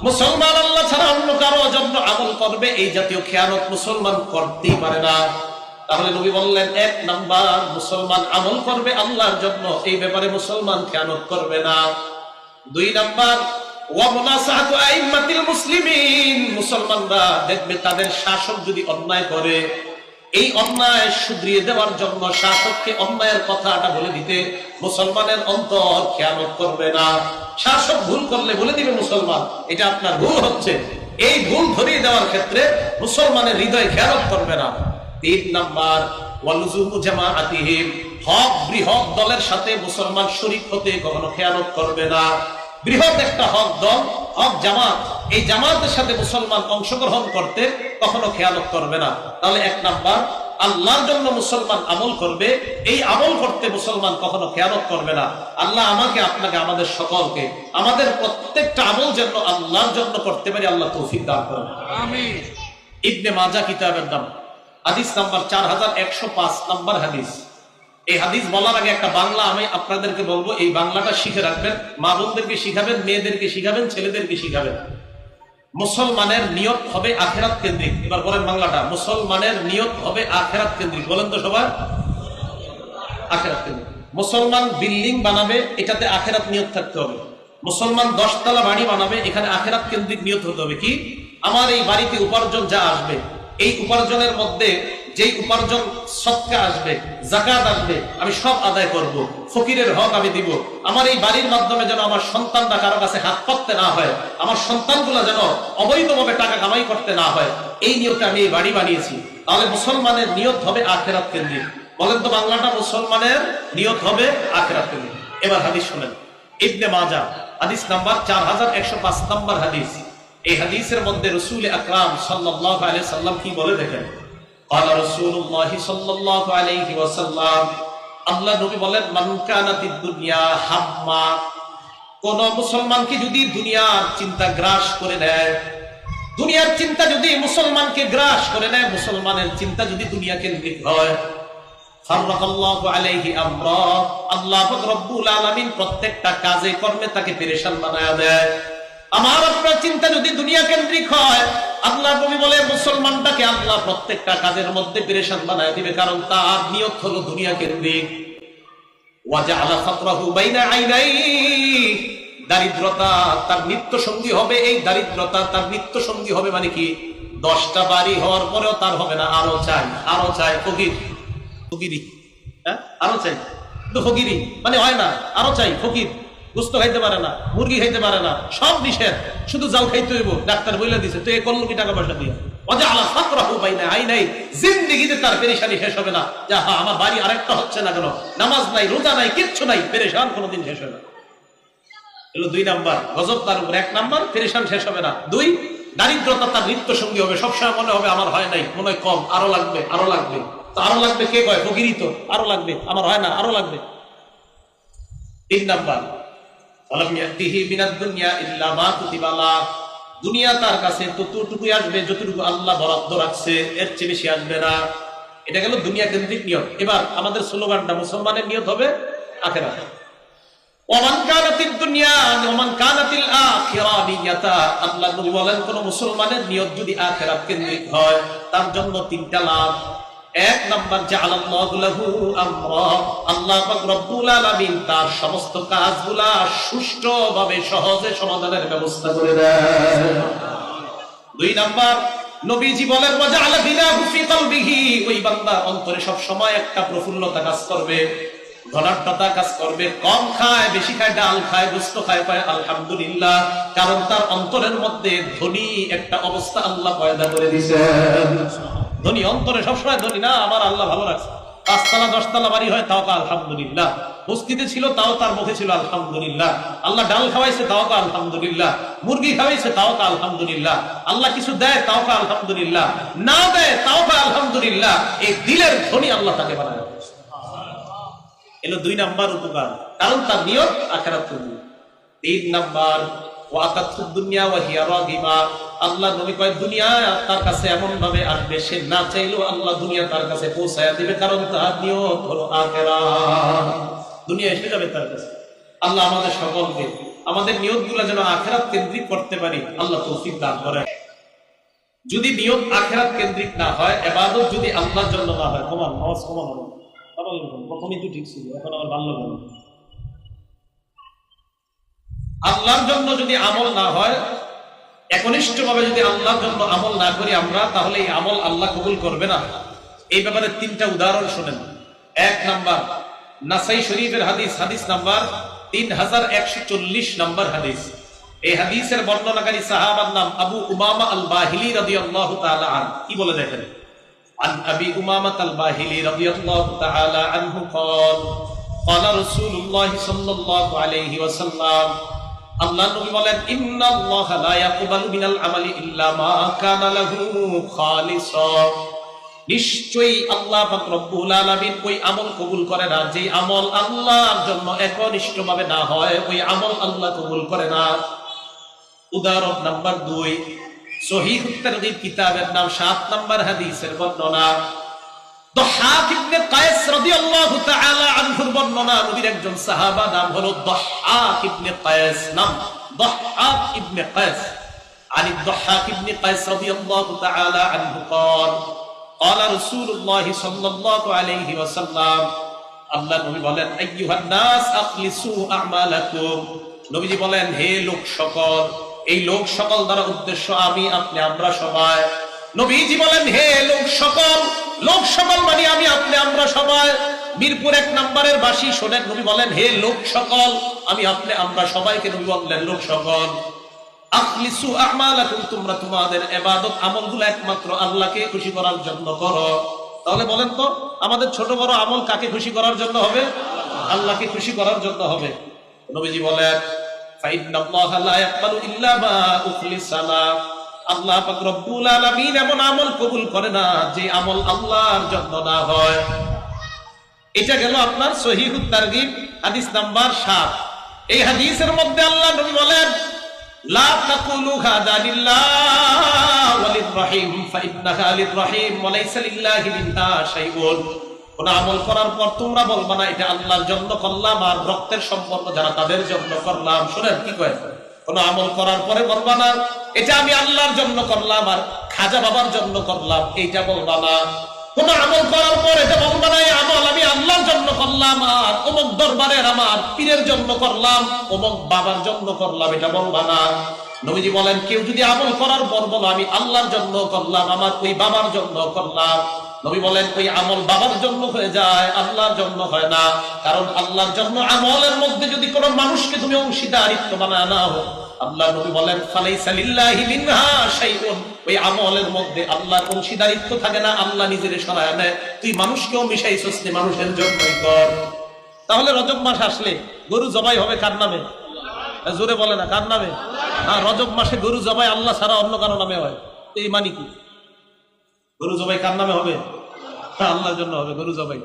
মুসলমান আল্লাহ ছাড়া অন্য কারো জন্য আমল করবে, এই জাতীয় খেয়ানত মুসলমান করতেই পারে না। তাহলে নবী বললেন, এক নাম্বার, মুসলমান আমল করবে আল্লাহর জন্য, এই ব্যাপারে মুসলমান খেয়ানত করবে না। দুই নাম্বার, ওয়া মুনাসাহাতু আইম্মাতিল মুসলিমিন, মুসলমানরা দেখবে তাদের শাসক যদি অন্যায় করে, এই অন্যায় শুধরিয়ে দেওয়ার জন্য শাসককে অন্যায়ের কথাটা বলে দিতে মুসলমানের অন্তর খেয়ানত করবে না। শাসক ভুল করলে বলে দিবে মুসলমান, এটা আপনার ভুল হচ্ছে, এই ভুল ধরিয়ে দেওয়ার ক্ষেত্রে মুসলমানের হৃদয় খেয়ানত করবে না। তিন নাম্বার, ওয়ালুজুমু জামাআতিহিম, হক বৃহৎ দলের সাথে মুসলমান শরীক হতে কখনো খেয়ানত করবে না। বৃহৎ একটা হক দল, হক জামাত, এই জামাতের সাথে মুসলমান অংশগ্রহণ করতে কখনো খেয়ানত করবে না। তাহলে এক নাম্বার, আল্লাহর জন্য মুসলমান আমল করবে, এই আমল করতে মুসলমান কখনো খেয়ানত করবে না। আল্লাহ আমাকে, আপনাকে, আমাদের সকলকে, আমাদের প্রত্যেকটা আমল যেন আল্লাহর জন্য করতে পারি, আল্লাহ তৌফিক দান করেন, আমিন। ইবনে মাজাহ কিতাবের নাম, হাদিস নাম্বার 4105 নাম্বার হাদিস। এই হাদিস বলার আগে একটা বাংলা আমি আপনাদেরকে বলবো, এই বাংলাটা শিখে রাখবেন, মা বোনদেরকে শিখাবেন, মেয়েদেরকে শিখাবেন, ছেলেদেরকে শিখাবেন। মুসলমানের নিয়ত হবে আখিরাত কেন্দ্রিক। এবার বলেন বাংলাটা, মুসলমানের নিয়ত হবে আখিরাত কেন্দ্রিক। বলেন তো সবাই, আখিরাত কেন্দ্রিক। মুসলমান বিল্ডিং বানাবে, এটাতে আখিরাত নিয়ত থাকতে হবে। মুসলমান 10 তলা বাড়ি বানাবে, এখানে আখিরাত কেন্দ্রিক নিয়ত হতে হবে। কি? আমার এই বাড়িতে উপার্জন যা আসবে, এই উপার্জনের মধ্যে যেই উপার্জন সদকা আসবে, যাকাত আসবে, আমি সব আদায় করব, ফকিরের হক আমি দিব। আমার এই বাড়ির মাধ্যমে যেন আমার সন্তানরা কারো কাছে হাত পাততে না হয়, আমার সন্তানগুলো যেন অবৈধভাবে টাকা কামাই করতে না হয়, এই নিয়তে আমি এই বাড়ি বানিয়েছি। তাহলে মুসলমানের নিয়ত হবে আখিরাত কেন্দ্রিক। বলেন তো বাংলাটা, মুসলমানের নিয়ত হবে আখিরাত কেন্দ্রিক। এবার হাদিস শুনেন, ইবনে মাজাহ হাদিস নাম্বার 4105 নাম্বার হাদিস। এই হাদিসের মধ্যে রাসূল আকরাম সাল্লাল্লাহু আলাইহি সাল্লাম কি বলে দেখেন। ক্বালা রাসূলুল্লাহ সাল্লাল্লাহু আলাইহি ওয়াসাল্লাম, আল্লাহ নবী বলেন, মান কানাতিদ দুনিয়া হাম্মা, কোন মুসলমানকে যদি দুনিয়ার চিন্তা গ্রাস করে নেয়, দুনিয়ার চিন্তা যদি মুসলমানকে গ্রাস করে নেয়, মুসলমানের চিন্তা যদি দুনিয়া কেন্দ্রিক হয়, ফাররাকাল্লাহু আলাইহি আমরা, আল্লাহ পাক রব্বুল আলামিন প্রত্যেকটা কাজে কর্মে তাকে পেরেশান বানায়া দেয়। আমার আপনার চিন্তা যদি দুনিয়া কেন্দ্রিক হয়, আল্লাহ নবী বলে মুসলমানটাকে আল্লাহ প্রত্যেকটা কাজের মধ্যে পেরেশান বানায় দিবে, কারণ তার নিয়ত হলো দুনিয়া কেন্দ্রিক। ওয়াজআলা ফাকরাহু বাইনা আইনাইহি, দারিদ্রতা তার নিত্য সঙ্গী হবে। এই দারিদ্রতা তার নিত্য সঙ্গী হবে মানে কি? 10টা বাড়ি হওয়ার পরেও তার হবে না, আরো চাই, আরো চাই, ফকিরি, হ্যাঁ, আরো চাই, কিন্তু ফকিরি মানে হয় না, আরো চাই, ফকির। গোস্ত খাইতে পারে না, মুরগি খাইতে পারে না, সব নিষেধ, শুধু জাল খাইতে হইব, ডাক্তার বলে দিছে, তো এ করলো কি টাকা পয়সা দিয়ে? ওয়াজআলা ফাকরাহু বাইনা আইনাইহি, জিন্দেগিতে তার পেরেশানি শেষ হবে না। যা আমার বাড়ি আরেকটা হচ্ছে না কেন, নামাজ নাই, রোজা নাই, কিচ্ছু নাই, পেরেশান কোনোদিন শেষ হবে না। এলো 2 নাম্বার, গজব তার উপর। 1 নাম্বার, পেরেশান শেষ হবে না। 2, দারিদ্রতা তার নিত্য সঙ্গী হবে, সবসময় মনে হবে আমার হয় নাই, মনে হয় কম, আরো লাগবে, আরো লাগবে। তো আরো লাগবে কে কয়? ফকিরি তো, আরো লাগবে, আমার হয় না, আরো লাগবে। 3 নাম্বার, দুনিয়া তার কাছে ততটুকুই আসবে যতটুকু আল্লাহ বরাদ্দ রাখছে, এর চেয়ে বেশি আসবে না। এটা গেল দুনিয়া কেন্দ্রিক নিয়ত। এবার আমাদের স্লোগানটা, মুসলমানের নিয়ত হবে আখিরাত। ওমান কানাতিদ দুনিয়া ওমান কানাতিল আখিরা নিয়াতা, আল্লাহ নবী বলেন, কোন মুসলমানের নিয়ত যদি আখিরাত কেন্দ্রিক হয়, তার জন্য 3টা লাভ। 1 নাম্বার, জাআলাল্লাহু লাহু আমরা, আল্লাহ পাক রব্বুল আলামিন তার সমস্ত কাজগুলা সুষ্ঠুভাবে সহজে সমাধানের ব্যবস্থা করে দেয়। 2 নাম্বার, নবীজি বলেন, ওয়াজআলা বিনাহু ফি কলবিহি, ওই বান্দার অন্তরে সব সময় একটা প্রফুল্লতা কাজ করবে, ধনাঢ্যতা কাজ করবে। কম খায়, বেশি খায়, ডাল খায়, গোস্ত খায়, পায় আলহামদুলিল্লাহ, কারণ তার অন্তরের মধ্যে ধনী একটা অবস্থা আল্লাহ পয়দা করে দিয়েছেন। ধনী অন্তরে সবসময় ধনী না, আমার আল্লাহ ভালো রাখছে। 5 তলা 10 তলা বাড়ি হয়, তাও আলহামদুলিল্লাহ। বস্তিতে ছিল, তাও তার মুখে ছিল আলহামদুলিল্লাহ। আল্লাহ ডাল খাওয়াইছে, তাও আলহামদুলিল্লাহ। মুরগি খাওয়াইছে, তাও আলহামদুলিল্লাহ। আল্লাহ কিছু দেয়, তাও আলহামদুলিল্লাহ। না দেয়, তাও আলহামদুলিল্লাহ। এই দিলের ধনী আল্লাহ তাকে বানায়। এলো 2 নাম্বার উপকার, কারণ তার নিয়ত আখিরাত কেন্দ্রিক। 3 নাম্বার, ওয়াকাতুদ দুনিয়া ওয়া হিয়া রাগিবা, আল্লাহ নবী কয়, দুনিয়া তার কাছে এমন ভাবে আসবে, সে না চাইলেও আল্লাহ দুনিয়া তার কাছে পৌঁছায়া দিবে, কারণ তার নিয়ত হলো আখিরাত। দুনিয়া এসে যাবে তার কাছে। আল্লাহ আমাদের সকলকে আমাদের নিয়তগুলো যেন আখিরাত কেন্দ্রিক করতে পারি, আল্লাহ তৌফিক দান করেন। যদি নিয়ত আখিরাত কেন্দ্রিক না হয়, ইবাদত যদি আল্লাহর জন্য না হয়, আওয়াজ কমানো, প্রথমেই তো ঠিক ছিল, এখন আবার ভালো লাগে। আল্লাহর জন্য যদি আমল না হয়, একনিষ্ঠভাবে যদি আল্লাহর জন্য আমল না করি আমরা, তাহলে এই আমল আল্লাহ কবুল করবে না। এই ব্যাপারে 3টা উদাহরণ শুনেন। 1 নাম্বার, নাসাই শরীফের হাদিস, হাদিস নাম্বার 3140 নাম্বার হাদিস। এই হাদিসের বর্ণনাকারী সাহাবার নাম আবু উমামা আল বাহিলি রাদিয়াল্লাহু তাআলা আনহু। কি বলে দেখেন, আন আবি উমামা আল বাহিলি রাদিয়াল্লাহু তাআলা আনহু قال قال رسول الله صلى الله عليه وسلم, আল্লাহ নবী বলেন, ইন্নাল্লাহা লা ইয়াকবালু মিনাল আমালি ইল্লা মা কানা লাহু খালিসা, নিশ্চয়ই আল্লাহ পাক রব্বুল আলামিন ওই আমল কবুল করে না যে আমল আল্লাহর জন্য একনিষ্ঠভাবে না হয়, ওই আমল আল্লাহ কবুল করে না। উদাহরণ নাম্বার 2, সহিহুত তারগীব কিতাবের নাম 7 নাম্বার হাদিসের বর্ণনা। দহহাক ইবনে কায়েস রাদিয়াল্লাহু তাআলা আনহুর বর্ণনা, নবীর একজন সাহাবা, নাম হলো দহহাক ইবনে কায়েস, নাম দহহাক ইবনে কায়েস। আনি দহহাক ইবনে কায়েস রাদিয়াল্লাহু তাআলা আনহু قال قال رسول الله صلى الله عليه وسلم, আল্লাহ নবী বলেন, আইয়ুহান নাস আখলিসু আমালাকুম, নবীজি বলেন, হে লোক সকল, এই লোক সকল দ্বারা উদ্দেশ্য আমি, আপনি, আমরা সবাই। নবীজি বলেন, হে লোক সকল, লোক সকল মানে আমি, আপনি, আমরা সবাই। মিরপুর 1 নম্বরের বাসী শোনেন, নবী বলেন, হে লোক সকল, আমি, আপনি, আমরা সবাইকে নবী বললেন লোক সকল। আখলিসু আমালাকুম, তোমরা তোমাদের ইবাদত আমলগুলো একমাত্র আল্লাহকে খুশি করার জন্য করো। তাহলে বলেন তো, আমাদের ছোট বড় আমল কাকে খুশি করার জন্য হবে? আল্লাহকে খুশি করার জন্য হবে। নবীজি বলেন, ফাইন্নাল্লাহা লা ইয়াকবালু ইল্লা মা উখলিসা লাহ, আল্লাহ পাক রব্বুল আলামিন এমন আমল কবুল করে না যে আমল আল্লাহর জন্য না হয়। এটা গেল আপনার সহিহুত তারগীব হাদিস নাম্বার 7। এই হাদিসের মধ্যে আল্লাহ নবী বলেন, লা তাকুলু হাদা লিল্লাহ ওয়ালির রহিম ফাইন্নাহা লির রহিম ওয়া লাইসা লিল্লাহি মিনহা শাইউন, কোন আমল করার পর তোমরা বলবা না এটা আল্লাহর জন্য করলাম আর রক্তের সম্পর্ক যারা তাদের জন্য করলাম। শুনেন কি কয়, কোন আমল করার পরে বলবা না এটা আমি আল্লাহর জন্য করলাম আর খাজা বাবার জন্য করলাম, এইটা বলবা না। কোন আমল করার পর এটা বলবা না এই আমল আমি আল্লাহর জন্য করলাম আর অমুক দরবারের আমার পীরের জন্য করলাম, অমুক বাবার জন্য করলাম, এটা বলবা না। নবীজি বলেন, কেউ যদি আমল করার পর বলো আমি আল্লাহর জন্য করলাম, আমার ওই বাবার জন্য করলাম, নবী বলেন ওই আমল বাবার জন্য হয়ে যায়, আল্লাহর জন্য হয় না। কারণ আল্লাহর জন্য আমলের মধ্যে যদি কোনো মানুষকে তুমি অংশীদারিত্ব বানায় নাও, আল্লাহ নবী বলেন ফালাইসা লিল্লাহি মিনহা শাইউন, ওই আমলের মধ্যে আল্লাহর অংশীদারিত্ব থাকে না, আল্লাহ নিজের সরায় নেয়। তুই মানুষকেও মিশাইছস, মানুষের জন্যই কর। তাহলে রজব মাস আসলে গরু জবাই হবে কার নামে? জোরে বলে না, কার নামে? হ্যাঁ, রজব মাসে গরু জবাই আল্লাহ ছাড়া অন্য কারো নামে হয়। এই মানে কি? গরু জবাই কার নামে হবে? আল্লাহর জন্য হবে গরু জবাই।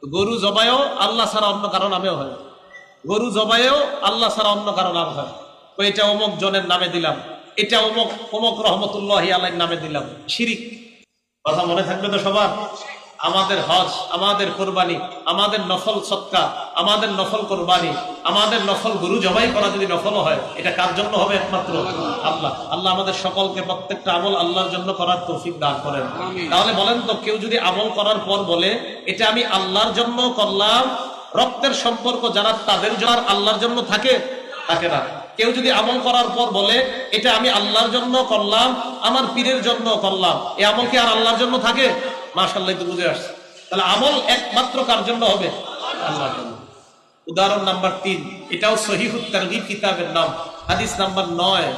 গরু জবাইও আল্লাহ ছাড়া অন্য কারো নামেও হয়, গরু জবাইও আল্লাহ ছাড়া অন্য কারো নাম হয়। এটা অমুক জনের নামে দিলাম, এটা অমুক অমুক রহমতুল্লাহি আলাইহির নামে দিলাম, শিরিক। কথা মনে থাকবে তো সবার? আমাদের হজ, আমাদের কোরবানি, আমাদের নফল সদকা, আমাদের নফল কোরবানি, আমাদের নফল গরু জবাই করা যদি নফল হয়, এটা কার জন্য হবে? একমাত্র আল্লাহ। আল্লাহ আমাদের সকলকে প্রত্যেকটা আমল আল্লাহর জন্য করার তৌফিক দান করেন। তাহলে বলেন তো, কেউ যদি আমল করার পর বলে এটা আমি আল্লাহর জন্য করলাম, রক্তের সম্পর্ক যারা তাদের জন্য আল্লাহর জন্য থাকে না। কেউ যদি আমল করার পর বলে এটা আমি আল্লাহর জন্য করলাম, আমার পীরের জন্য করলাম, এই আমল কি আর আল্লাহর জন্য থাকে? মাশাআল্লাহ, তো বুঝে আসছে। তাহলে আমল একমাত্র কার জন্য হবে? আল্লাহর জন্য। উদাহরণ নাম্বার 3, এটাও সহিহুত তারগীব কিতাবের নাম, হাদিস নাম্বার 9।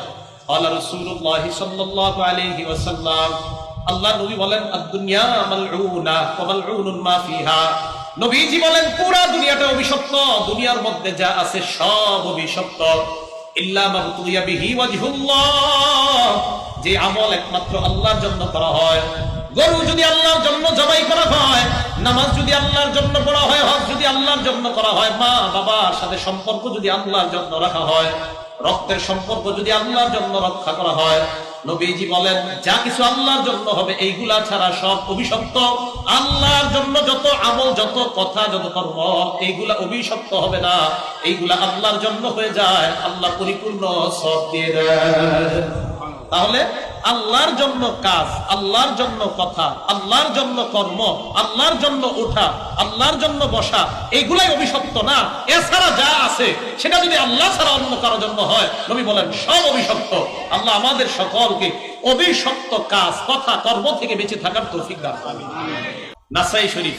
ক্বালা রাসূলুল্লাহ সাল্লাল্লাহু আলাইহি ওয়াসাল্লাম, আল্লাহ নবী বলেন, আদ-দুনিয়া মালউনা ওয়া মালউনুন মা ফিহা, নবীজি বলেন পুরা দুনিয়াটা অভিশপ্ত, দুনিয়ার মধ্যে যা আছে সব অভিশপ্ত। ইল্লা মা বুতুয়া বিহি ওয়াজহুল্লাহ, যে আমল একমাত্র আল্লাহর জন্য করা হয়। গরু যদি আল্লাহর জন্য জবাই করা হয়, নামাজ যদি আল্লাহর জন্য পড়া হয়, হজ যদি আল্লাহর জন্য করা হয়, মা বাবার সাথে সম্পর্ক যদি আল্লাহর জন্য রাখা হয়, রক্তের সম্পর্ক যদি আল্লাহর জন্য রক্ষা করা হয়, নবীজি বলেন যা কিছু আল্লাহর জন্য হবে এইগুলা ছাড়া সব অভিশপ্ত। আল্লাহর জন্য যত আমল, যত কথা, যত কর্ম, এইগুলা অভিশপ্ত হবে না, এইগুলা আল্লাহর জন্য হয়ে যায়, আল্লাহ পরিপূর্ণ সব দিয়ে দেয়। তাহলে আল্লাহর জন্য কাজ, আল্লাহর জন্য কথা, আল্লাহর জন্য কর্ম, আল্লাহর জন্য ওঠা, আল্লাহর জন্য বসা, এইগুলাই অভিশপ্ত না। এছাড়া যা আছে সেটা যদি আল্লাহ ছাড়া অন্য কারোর জন্য হয়, নবী বলেন সব অভিশপ্ত। আল্লাহ আমাদের সকলকে অভিশপ্ত কাজ, কথা, কর্ম থেকে বেঁচে থাকার তৌফিক দান করুন। নাসাই শরীফ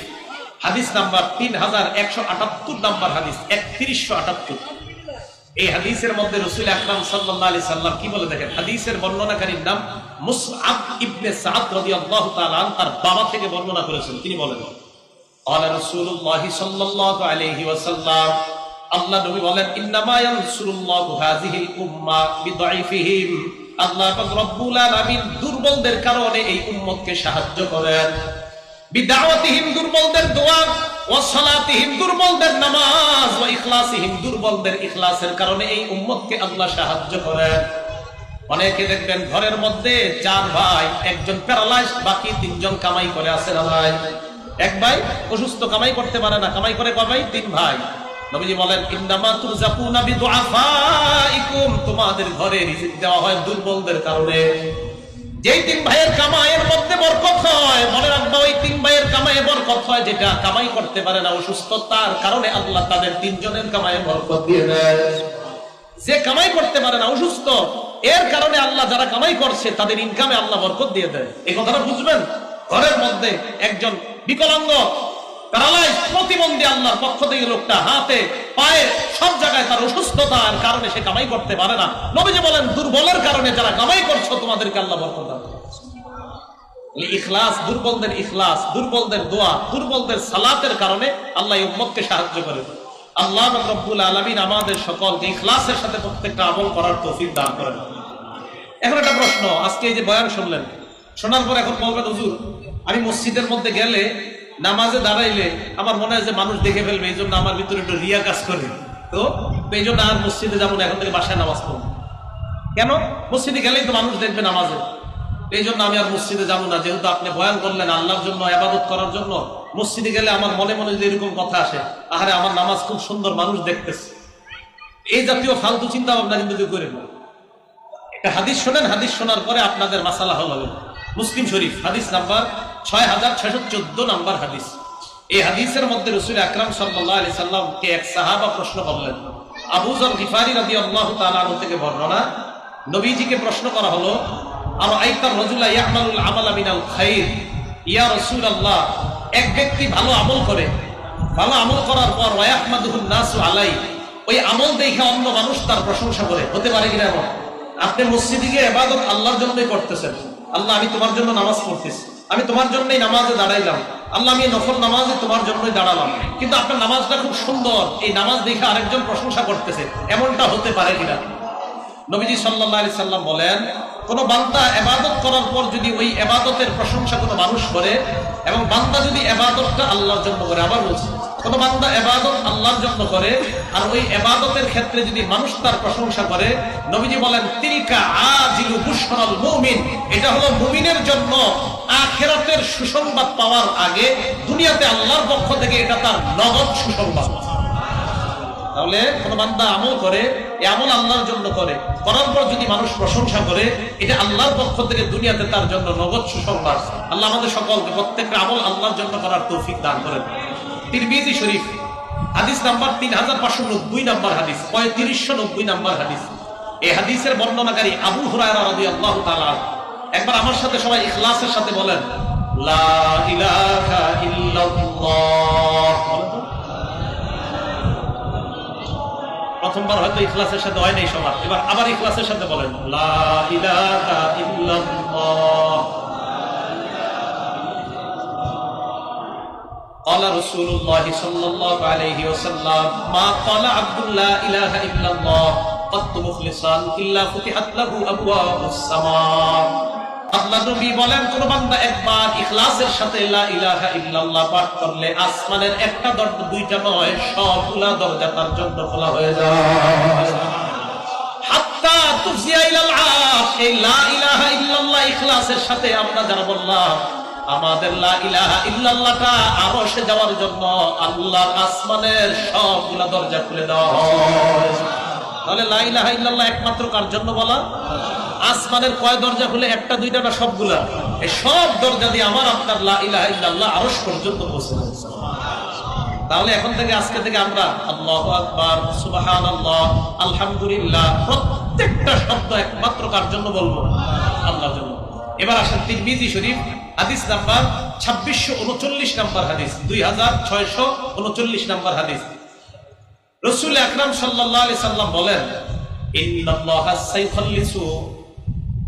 হাদিস নাম্বার 3178 নাম্বার হাদিস, 3178। এই হাদিসের মধ্যে রাসূল আকরাম সাল্লাল্লাহু আলাইহি সাল্লাম কি বলে দেখেন। হাদিসের বর্ণনাকারীর নাম মুসআব ইবনে সাদ রাদিয়াল্লাহু তাআলা আনহু, তার বাবা থেকে বর্ণনা করেছেন। তিনি বলেন ক্বালা রাসূলুল্লাহ সাল্লাল্লাহু আলাইহি ওয়াসাল্লাম, আল্লাহ নবী বলেন ইন্নামা ইয়ানসুরুল্লাহু হাযিহিল উম্মাহ বিদাইফিহিম, আল্লাহ পাক রব্বুল আলামিন দুর্বলদের কারণে এই উম্মতকে সাহায্য করেন। বিদাওয়াতিহিম, দুর্বলদের দোয়া, ওয়া সালাতিহিম, দুর্বলদের নামাজ, ওয়া ইখলাসিহিম, দুর্বলদের ইখলাসের কারণে এই উম্মতকে আল্লাহ সাহায্য করেন। অনেকে দেখবেন ঘরের মধ্যে 4 ভাই, একজন প্যারালাইজড, বাকি 3 জন কামাই করে আছে না ভাই। এক ভাই অসুস্থ, কামাই করতে পারে না, কামাই করে কয় ভাই? 3 ভাই। নবীজি বলেন ইন্নামা তুরজাকুনা বিদুআফাইকুম, তোমাদের ঘরে রিজিক দেওয়া হয় দুর্বলদের কারণে। যেই 3 ভাইয়ের কামাইয়ের মধ্যে বরকত হয়, মনে রাখবা ওই 3 ভাইয়ের কামাইয়ে বরকত হয়, যেটা কামাই করতে পারে না, অসুস্থতার কারণে আল্লাহ তাদের 3 জনের কামাইয়ে বরকত দিয়ে দেয়। যে কামাই করতে পারে না, অসুস্থ, এর কারণে আল্লাহ যারা কামাই করছে তাদের ইনকামে আল্লাহ বরকত দিয়ে দেয়। এই কথাটা বুঝবেন। ঘরের মধ্যে একজন বিকলাঙ্গ, প্যারালাইজ, প্রতিবন্ধী, আল্লাহর পক্ষ থেকে লোকটা হাতে পায়ে সব জায়গায় তার অসুস্থতার কারণে সে কামাই করতে পারে না। নবীজি বলেন দুর্বলের কারণে যারা কামাই করছো তোমাদেরকে আল্লাহ বরকত দান করবে। ইখলাস, দুর্বলদের ইখলাস, দুর্বলদের দোয়া, দুর্বলদের সালাতের কারণে আল্লাহ এই উম্মতকে সাহায্য করে। আল্লাহ রব্বুল আলামিন আমাদের সকলকে ইখলাসের সাথে প্রত্যেকটা আমল করার তৌফিক দান করেন। এখন একটা প্রশ্ন, আজকে এই যে বয়ান শুনলেন, শোনার পর এখন বলবেন হুজুর আমি মসজিদের মধ্যে গেলে, নামাজে দাঁড়াইলে আমার মনে হয় যে মানুষ দেখে ফেলবে, এই জন্য আমার ভিতরে একটু রিয়া কাজ করে, তো এই জন্য আর মসজিদে যাবো না, এখন থেকে বাসায় নামাজ পড়ব। কেন? মসজিদে গেলেই তো মানুষ দেখবে নামাজে, এই জন্য আমি আর মসজিদে যাবো না। যেহেতু আপনি বয়ান করলেন আল্লাহর জন্য, ইবাদত করার জন্য, মসজিদে গেলে আমার মনে মনে যদি এরকম কথা আসে, আহারে আমার নামাজ খুব সুন্দর, মানুষ দেখতেছে, এই জাতীয় ফালতু চিন্তা ভাবনা কিন্তু কেউ করেন না। একটা হাদিস শোনেন, হাদিস শোনার পরে আপনাদের মাসালা হল হবে। মুসলিম শরীফ হাদিস নাম্বার 6614 নাম্বার হাদিস। এই হাদিসের মধ্যে রাসূল আকরাম সাল্লাল্লাহু আলাইহি সাল্লামকে এক সাহাবা প্রশ্ন করলেন। আবু যর গিফারি রাদিয়াল্লাহু তাআলা আনহু থেকে বর্ণনা, নবীজিকে প্রশ্ন করা হলো আর আইতার রাজুলা ইয়ামালুল আমালা মিনাল খাইর, ইয়া রাসূলুল্লাহ, এক ব্যক্তি ভালো আমল করে, ভালো আমল করার পর ওয়ায়াহমাদুহুন নাসু আলাই, ওই আমল দেখে অন্য মানুষ তার প্রশংসা করে, হতে পারে কিনা এমন? আপনি মসজিদে গিয়ে ইবাদত আল্লাহর জন্যই করতেছেন, আল্লাহ আমি তোমার জন্য নামাজ পড়তেছি, আমি তোমার জন্যই নামাজে দাঁড়াইলাম, আল্লাহ আমি নফল নামাজে তোমার জন্যই দাঁড়ালাম, কিন্তু আপনার নামাজটা খুব সুন্দর, এই নামাজ দেখে আরেকজন প্রশংসা করতেছে, এমনটা হতে পারে কিনা? নবীজি সাল্লাল্লাহু আলাইহি সাল্লাম বলেন, কোন বান্দা ইবাদত করার পর যদি ওই ইবাদতের প্রশংসা কোনো মানুষ করে, এবং বান্দা যদি ইবাদতটা আল্লাহর জন্য করে, আবার বলছি, কোন বান্দা ইবাদত আল্লাহর জন্য করে আর ওই ইবাদতের ক্ষেত্রে যদি মানুষ তার প্রশংসা করে, নবীজি বলেন তিলকা আজিলু বুশরাল মুমিন, এটা হলো মুমিনের জন্য আখিরাতের সুসংবাদ পাওয়ার আগে দুনিয়াতে আল্লাহর পক্ষ থেকে এটা তার নগদ সুসংবাদ। তাহলে কোন বান্দা আমল করে, এই আমল আল্লাহর জন্য করে, করার পর যদি মানুষ প্রশংসা করে, এটা আল্লাহর পক্ষ থেকে দুনিয়াতে তার জন্য নগদ সুসংবাদ। আল্লাহ আমাদের সকলকে প্রত্যেকটা আমল আল্লাহর জন্য করার তৌফিক দান করেন। তিরমিজি শরীফ হাদিস নাম্বার 3590 নাম্বার হাদিস, 3590 নাম্বার হাদিস। এই হাদিসের বর্ণনাকারী আবু হুরায়রা রাদিয়াল্লাহু তাআলা। একবার আমার সাথে সবাই ইখলাসের সাথে বলেন লা ইলাহা ইল্লাল্লাহ। প্রথমবার হয়তো ইখলাসের সাথে হয় নাই সবার, এবার আবার ইখলাসের সাথে বলেন লা ইলাহা ইল্লাল্লাহ। قال رسول الله صلى الله عليه وسلم ما قال عبد لا اله الا الله قد مخلصا الا فتحت له ابواب السماء। আল্লাহ নবী বলেন, কোন বান্দা একবার ইখলাসের সাথে লা ইলাহা ইল্লাল্লাহ পাঠ করলে আসমানের একটা দরজা, দুইটা নয়, সবগুলা দরজা তার জন্য খোলা হয়ে যায়। হাত্তা তুফজিয়া ইলাল আরশ, এই লা ইলাহা ইল্লাল্লাহ ইখলাসের সাথে আমরা যারা বললাম আমাদের লা ইলাহা ইল্লাল্লাহটা আরশে যাওয়ার জন্য আল্লাহর আসমানের সবগুলা দরজা খুলে দেওয়া হয়। তাহলে লা ইলাহা ইল্লাল্লাহ একমাত্র কার জন্য বলা? আসমানের কয় দরজা খুলে? একটা দুইটা না সবগুলা? এই সব দরজা দিয়ে আমার আপনার লা ইলাহা ইল্লাল্লাহ আরশ পর্যন্ত পৌঁছে যাচ্ছে। তাহলে এখন থেকে আজকে থেকে আমরা আল্লাহু আকবার, সুবহানাল্লাহ, আলহামদুলিল্লাহ প্রত্যেকটা শব্দ একমাত্র কার জন্য বলবো? আল্লাহর জন্য। এবার আসেন তিরমিজি শরীফ হাদিস নাম্বার 2639 নাম্বার হাদিস, 2639 নাম্বার হাদিস। রাসূল আকরাম সাল্লাল্লাহু আলাইহি সাল্লাম বলেন, ইন্নাল্লাহা সাইখাল্লিসু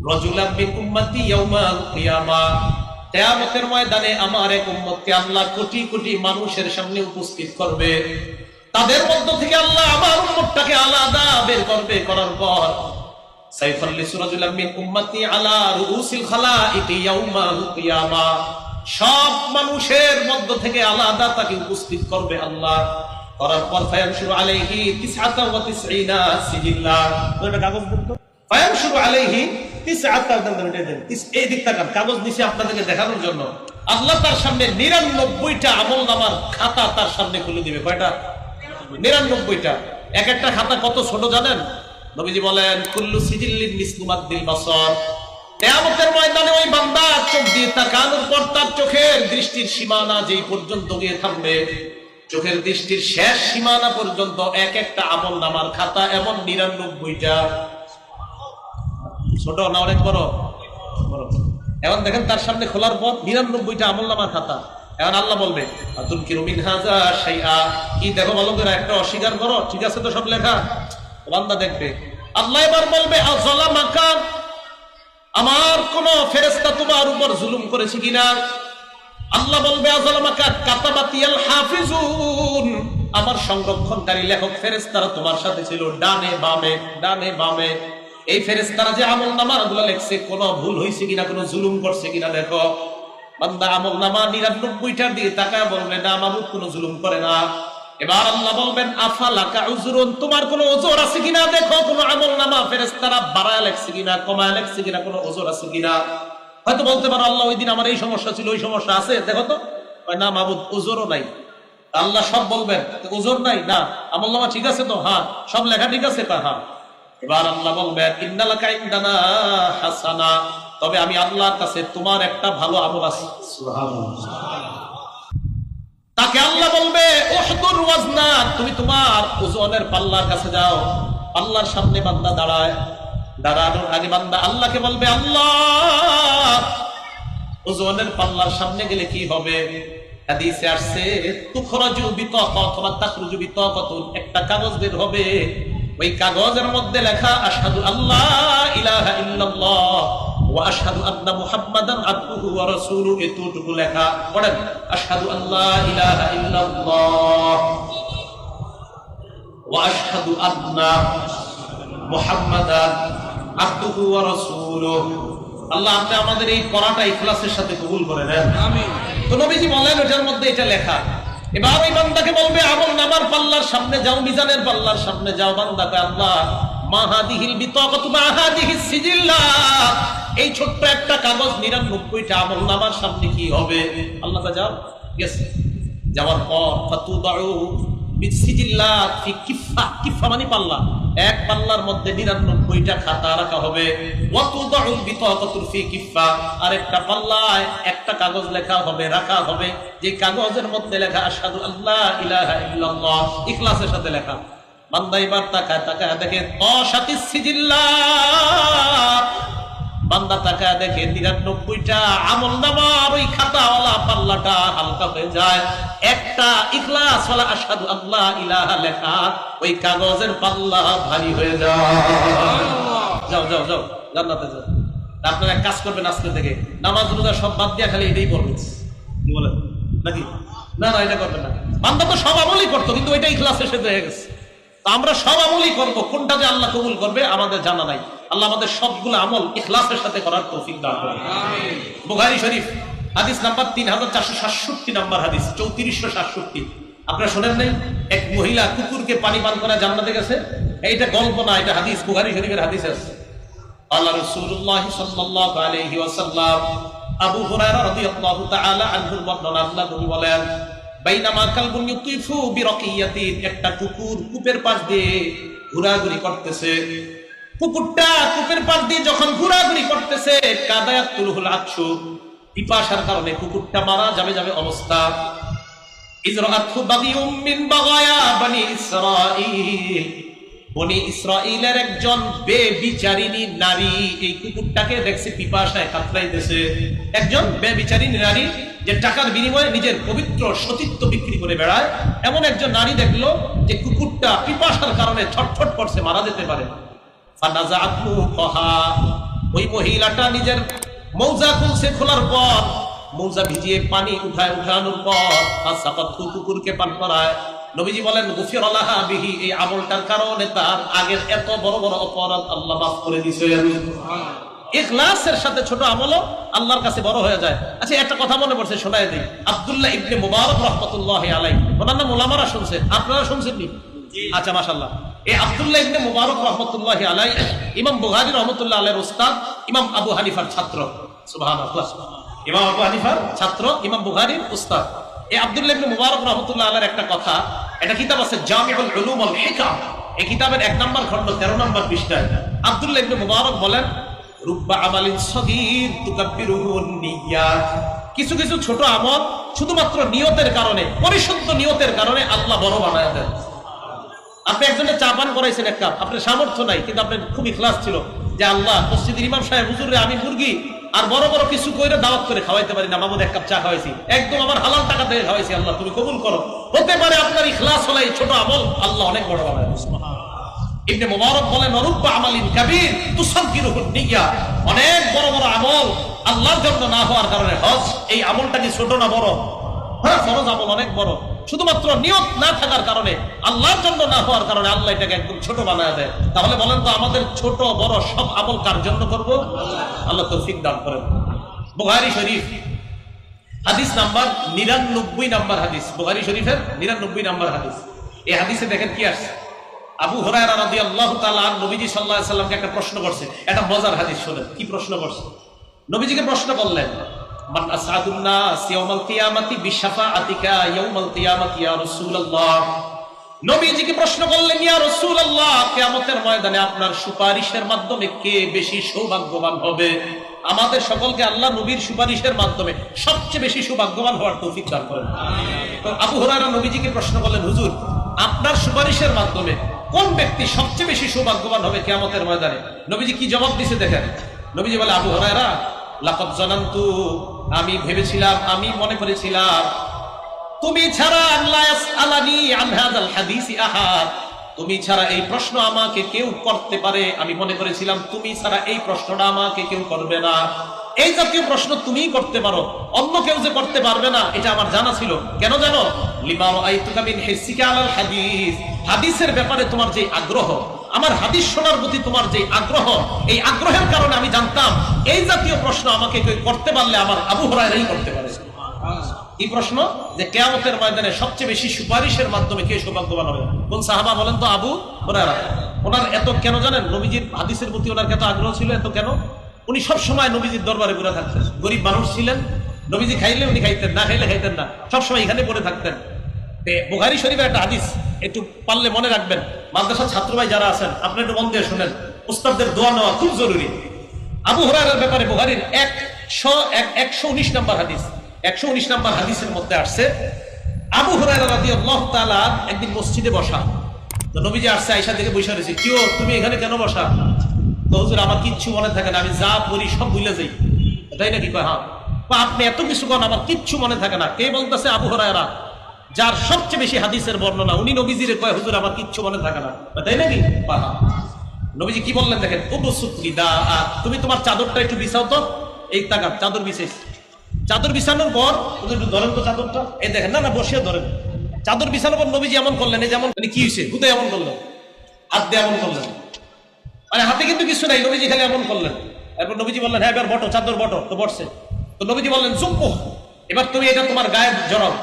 রাজুলান মিন উম্মতি ইয়াউমাল কিয়ামাহ, কিয়ামতের ময়দানে আমার এক উম্মতকে আল্লাহ কোটি কোটি মানুষের সামনে উপস্থিত করবে। তাদের মধ্য থেকে আল্লাহ আমার উম্মতটাকে আলাদা বের করবে, করার পর সাইখাল্লিসু রাজুলান মিন উম্মতি আলা রুউসিল খালাইকি ইয়াউমাল কিয়ামাহ, সব মানুষের মধ্য থেকে আলাদা তাকে উপস্থিত করবে আল্লাহ। করার পর ফায়ানশুরু আলাইহি 99 সিজিল্লা, ওটা কাগজ দেন তো। ফায়ানশুরু আলাইহি 99, এই দিক তাকান, কাগজ নিচে আপনাদেরকে দেখানোর জন্য আল্লাহ তার সামনে 99টা আমলনামার খাতা তার সামনে খুলে দিবে। কয়টা? 99টা। এক একটা খাতা কত ছোট জানেন? নবীজি বলেন, কুল্লু সিজিল্লিন মিসলু মাদ্দিল বাসর, কিয়ামতের ময়দানে ওই বান্দা চোখ দিয়ে তাকানোর পর তার চোখের দৃষ্টির সীমানা যেই পর্যন্ত গিয়ে থামবে, চোখের দৃষ্টির শেষ সীমানা পর্যন্ত এক একটা আমলনামার খাতা এমন 99টা। ছোট না অনেক বড়? বড়। এখন দেখেন তার সামনে খোলার পর 99টা আমলনামার খাতা। এখন আল্লাহ বলবে, আতুনকিরু মিন হাযা শাইআ, কি দেখো ভালো করে, একটা অস্বীকার করো? ঠিক আছে তো সব লেখা? বান্দা দেখবে। আল্লাহ এবার বলবে, আযালামাকা, আমার কোন ফেরেশতা তোমার উপর জুলুম করেছে কিনা? আল্লাহ বলবে, আযালামাকা কাতাবাতিয়াল হাফিজুন, আমার সংরক্ষণকারী লেখক ফেরেশতারা তোমার সাথে ছিল, ডানে বামে, ডানে বামে। এই ফেরেশতারা যে আমলনামাগুলো লিখছে, কোনো ভুল হয়েছে কিনা, কোনো জুলুম করছে কিনা দেখো। বান্দা আমলনামা 99টার দিকে তাকায় বলবে, না মাবুদ কোনো জুলুম করে না। এবার আল্লাহ বলবেন, আফালাকা উযরুন, তোমার কোনো ওজর আছে কিনা দেখো, কোনো আমলনামা ফেরেশতারা বাড়ায় লিখছে কিনা, কমায় লিখছে কিনা, কোনো ওজর আছে কিনা। হয়তো বলতে পারো, আল্লাহ ওই দিন আমার এই সমস্যা ছিল, ওই সমস্যা আছে, দেখো তো। না মাবুদ, ওজরও নাই। আল্লাহ সব বলবেন, ওজর নাই? না। আমলনামা ঠিক আছে তো? হ্যাঁ। সব লেখা ঠিক আছে? হ্যাঁ। এবার আল্লাহ বলবেন, ইন্নালাকা ইনদানা হাসানা, তবে আমি আল্লাহর কাছে তোমার একটা ভালো আমল আছে। সুবহানাল্লাহ। তাকে আল্লাহ বলবে, উহদুর ওয়াজনা, তুমি তোমার ওজনের পাল্লার কাছে যাও। আল্লাহর সামনে বান্দা দাঁড়ায়, দাঁড়ানোর আগে বান্দা আল্লাহকে বলবে, আল্লাহ ওজনের পাল্লার সামনে গেলে কি হবে? হাদিসে আসছে, তুখরাজু বিতাকা অথবা তাখরুজু বিতাকাতুন, একটা কাগজ বের হবে, ওই কাগজের মধ্যে লেখা আশহাদু আল্লা ইলাহা ইল্লাল্লাহ ওয়া আশহাদু আন্না মুহাম্মাদান আবদুহু ওয়া রাসূলুহু, এতটুকু লেখা। পড়েন, আশহাদু আল্লা ইলাহা ইল্লাল্লাহ ওয়া আশহাদু আন্না মুহাম্মাদান আবদুহু ওয়া রাসূলুহু। আল্লাহ আপনি আমাদের এই পড়াটা ইখলাসের সাথে কবুল করে নেন, আমিন। তো নবীজি বলেন, ওটার মধ্যে এটা লেখা। এবার ওই বান্দাকে বলবে, আমলনামার পাল্লার সামনে যাও, মিজানের পাল্লার সামনে যাও। বান্দাকে, আল্লাহ মা হাদিহিল বিতাকাতু মা হাদিহিস সিজিল্লা, এই ছোট্ট একটা কাগজ 99টা আমলনামার সামনে কি হবে? আল্লাহ তা যাও, গেছে। যাওয়ার পর ফাতুদাউ বিসিজিল্লা ফি কিফা, কিফা মানে পাল্লা, এক পাল্লার মধ্যে 99টা খাতা রাখা হবে। ওয়াতুদাউ বিতাকাতু ফি কিফা, আরেকটা পাল্লায় একটা কাগজ লেখা হবে, রাখা হবে, যে কাগজের মধ্যে লেখা আশহাদু আল্লা ইলাহা ইল্লাল্লাহ, ইখলাসের সাথে লেখা। বান্দা এবার তাকায় তাকায় দেখে তাশাতিস সিজিল্লা, বান্দা তাকায় দেখে 99টা আমলনামার ওই খাতাওয়ালা পাল্লাটা হালকা হয়ে যায়, একটা ইখলাসওয়ালা আশহাদু আল্লা ইলাহা লেখা ওই কাগজের পাল্লা ভারী হয়ে যায়। যাও যাও যাও, জান্নাতে যাও। আপনারা কাজ করবেন আজকে থেকে, নামাজ রোজা সব বাদ দিয়ে খালি এটাই পড়বেন। কি বলেন নাকি? না না, এটা করবেন না। বান্দা তো সব আমলই করতো, কিন্তু ওইটা ইখলাসের সাথে হয়ে গেছে। আমরা সব আমলই করবো, কোনটা যে আল্লাহ কবুল করবে আমাদের জানা নাই। আল্লাহ আমাদের সবগুলো আমল ইখলাসের সাথে করার তৌফিক দান করুন, আমিন। বুখারী শরীফ হাদিস নাম্বার 3467 নাম্বার হাদিস, 3467। আপনারা শুনেন নাই? এক মহিলা কুকুরকে পানি পান করা জান্নাতে গেছে। এইটা গল্প না, এটা হাদিস, বুখারী শরীফের হাদিস আছে। আল্লাহ রাসূলুল্লাহ সাল্লাল্লাহু আলাইহি ওয়াসাল্লাম, আবু হুরায়রা রাদিয়াল্লাহু তাআলা আনহুর বর্ণনা, আল্লাহ নবী বলেন, বাইনামা কালবুন ইউতিফু বিরাকিয়াতিন, একটা কুকুর কূপের পাশ দিয়ে ঘোরাঘুরি করতেছে। কুকুরটা কূপের পাশ দিয়ে যখন ঘোরাঘুরি করতেছে, কাদায়াতুল আতশু, পিপাসার কারণে কুকুরটা মারা যাবে যাবে অবস্থা। ইজরাআতহু বাগিউম মিন বাগায়া বনি ইসরাঈল, বনি ইসরাঈলের একজন বেবিচারিণী নারী এই কুকুরটাকে দেখছে পিপাসায় কাতরাইতেছে। একজন বেবিচারিণী নারী, যে টাকার বিনিময়ে নিজের পবিত্র সতীত্ব বিক্রি করে বেড়ায়, এমন একজন নারী দেখলো যে কুকুরটা পিপাসার কারণে ছটফট করছে, মারা যেতে পারে। ফানাযাআতহু ফাহা, ওই মহিলাটা নিজের মৌজা খুলছে, খোলার পর মৌজা ভিজিয়ে পানি উঠানোর পর ফাসাকাতহু, কুকুরকে পান করায়। নবীজি বলেন, গুফিরা লাহা বিহি, এই আমলটার কারণে তার আগের এত বড় বড় অপরাধ আল্লাহ মাফ করে দিয়েছে। ইখলাসের সাথে ছোট আমলও আল্লাহর কাছে বড় হয়ে যায়। আচ্ছা, একটা কথা মনে পড়ছে, শোনায় দিই। আব্দুল্লাহ ইবনে মুবারক রাহমাতুল্লাহি আলাইহি, ওনার নাম উলামারা শুনছেন, আপনারা শুনছেননি? আচ্ছা, মাশাআল্লাহ। এই আব্দুল্লাহ ইবনে মুবারক রাহমাতুল্লাহি আলাইহি ইমাম বুখারী রাহমাতুল্লাহ আলাইহির উস্তাদ, ইমাম আবু হানিফার ছাত্র। সুবহানাল্লাহ, ইমাম আবু হানিফার ছাত্র, ইমাম বুখারীর উস্তাদ। এই আব্দুল্লাহ ইবনে মুবারক রাহমাতুল্লাহ আলাইহির একটা কথা, এটা কিতাব আছে জামিউল উলুম ওয়াল হিকাম, এই কিতাবের 1 নম্বর খণ্ড 13 নম্বর পৃষ্ঠায় আব্দুল্লাহ ইবনে মুবারক বলেন, রুব্বা আমালিন সগীর তুকাব্বিরুহু নিয়াত, কিছু কিছু ছোট আমল শুধুমাত্র নিয়তের কারণে, পরিশুদ্ধ নিয়তের কারণে আল্লাহ বড় বানায় দেন। আপনি একজনের চা পান করাইছেন এক কাপ, আপনার সামর্থ্য নাই, কিন্তু আপনার খুব ইখলাস ছিল যে আল্লাহ, মসজিদের ইমাম সাহেব হুজুরে আমি মুরগি আর বড় বড় কিছু কইরে দাওয়াত করে খাওয়াইতে পারি না, মামুদ 1 কাপ চা খাওয়াইছি, একদম আমার হালাল টাকা দিয়ে খাওয়াইছি, আল্লাহ তুমি কবুল করো। হতে পারে আপনার ইখলাস হলে এই ছোট আমল আল্লাহ অনেক বড় বানায়। ইবনে মুবারক বলেন, রুব্বা আমালিন কাবীর তুসাগগিরুহু নিয়া, অনেক বড় বড় আমল আল্লাহর জন্য না হওয়ার কারণে, হজ এই আমলটা কি ছোট না বড়? হ্যাঁ, ফরজ আমল অনেক বড়, শুধুমাত্র নিয়ত না থাকার কারণে, আল্লাহর জন্য না হওয়ার কারণে আল্লাহ এটাকে একদম ছোট বানায় দেয়। তাহলে বলেন তো, আমাদের ছোট বড় সব আমল কার জন্য করব? আল্লাহ তৌফিক দান করেন। বুখারী শরীফ হাদিস নাম্বার 99 নাম্বার হাদিস, বুখারী শরীফের 99 নাম্বার হাদিস। এই হাদিসে দেখেন কি আসছে, আবু হুরায়রা রাদিয়াল্লাহু তাআলা আনহু নবীজি সাল্লাল্লাহু আলাইহি সাল্লামকে একটা প্রশ্ন করছে। এটা মজার হাদিস, শুনেন কি প্রশ্ন করছে। নবীজিকে প্রশ্ন করলেন, মান আসআদুন নাস ইয়াউমাল কিয়ামাতি বিশাফাআতিকা ইয়াউমাল কিয়ামাতি ইয়া রাসূলুল্লাহ। নবীজিকে প্রশ্ন করলেন, ইয়া রাসূলুল্লাহ, কিয়ামতের ময়দানে আপনার সুপারিশের মাধ্যমে কে বেশি সৌভাগ্যবান হবে? আমাদের সকলকে আল্লাহ নবীর সুপারিশের মাধ্যমে সবচেয়ে বেশি সৌভাগ্যবান হওয়ার তৌফিক দান করেন। তো আবু হুরায়রা নবীজিকে প্রশ্ন করলেন, হুজুর, আপনার সুপারিশের মাধ্যমে কোন ব্যক্তি সবচেয়ে বেশি সৌভাগ্যবান হবে কিয়ামতের ময়দানে? নবীজি কি জবাব দিয়েছে দেখেন। নবীজি বলে, আবু হুরায়রা, লাকাদ জানান্তু, আমি ভেবেছিলাম, আমি মনে করেছিলাম, তুমি ছাড়া আল্লাহ ইয়াসআলানি আন হাযাল হাদিসি আহাদ, তুমি ছাড়া এই প্রশ্ন আমাকে কেউ করতে পারে, আমি মনে করেছিলাম তুমি ছাড়া এই প্রশ্নটা আমাকে কেউ করবে না। এই জাতীয় প্রশ্ন তুমিই করতে পারো, অন্য কেউ যে করতে পারবে না এটা আমার জানা ছিল। কেন জানো? লিমা রাআইতুকা মিন হিসিকা আলাল হাদিস, হাদিসের ব্যাপারে তোমার যে আগ্রহ, আমার হাদিস শোনার প্রতি তোমার যে আগ্রহ, এই আগ্রহের কারণে আমি জানতাম এই জাতীয় প্রশ্ন আমাকে কেউ করতে পারলে আমার আবু হুরায়রাই করতে পারে। এই প্রশ্ন যে কিয়ামতের ময়দানে সবচেয়ে বেশি সুপারিশের মাধ্যমে কে সৌভাগ্যবান হবে? কোন সাহাবা বলেন তো? আবু হুরায়রা। ওনার এত কেন জানেন? নবীজির হাদিসের প্রতি ওনার এত আগ্রহ ছিল। এত কেন? উনি সব সময় নবীজির দরবারে ঘুরে থাকতেন। গরিব মানুষ ছিলেন, নবীজি খাইলে উনি খাইতেন, না খাইলে খাইতেন না, সবসময় এখানে পড়ে থাকতেন। বুখারী শরীফের একটা হাদিস একটু পারলে মনে রাখবেন, মাদ্রাসার ছাত্র ভাই যারা আছেন আপনি একটু মন দিয়ে শুনেন, উস্তাদদের দোয়া নেওয়া খুব জরুরি। আবু হুরায়রার ব্যাপারে বুখারীর 119 নম্বর হাদিস, 119 নম্বর হাদিসের মধ্যে আসছে, আবু হুরায়রা রাদিয়াল্লাহু তাআলা একদিন মসজিদে বসা, তো নবীজি আসছে, আয়েশা থেকে বসে রয়েছে, কি ও তুমি এখানে কেন বসা? তো হুজুর আমার কিচ্ছু মনে থাকে না, আমি যা পড়ি সব ভুলে যাই। তাই নাকি? কয় হ্যাঁ। আপনি এত কিছু করেন, আমার কিচ্ছু মনে থাকে না। কে বলতেছে? আবু হুরায়রা, যার সবচেয়ে বেশি হাদিসের বর্ণনা। উনি নবীজিরে কয়, হুজুর আমার কিচ্ছু মনে থাকে না। তাই নাকি? নবীজি কি বললেন দেখেন, তুমি তোমার চাদরটা একটু বিছাও তো। এই তাকান, চাদর বিছাইছে। চাদর বিছানোর পর একটু ধরেন তো চাদরটা, এই দেখেন, না না বসিয়ে ধরেন। চাদর বিছানোর পর নবীজি এমন করলেন, এই যেমন কি হয়েছে, হুদে এমন করলেন, হাত দিয়ে এমন করলেন, মানে হাতে কিন্তু কিছু নাই, নবীজি খালি এমন করলেন। এরপর নবীজি বললেন, হ্যাঁ এবার বটো, চাদর বটো। তো বসছে। তো নবীজি বললেন, চুপ, এবার তুমি এটা তোমার গায়ে জড়াও।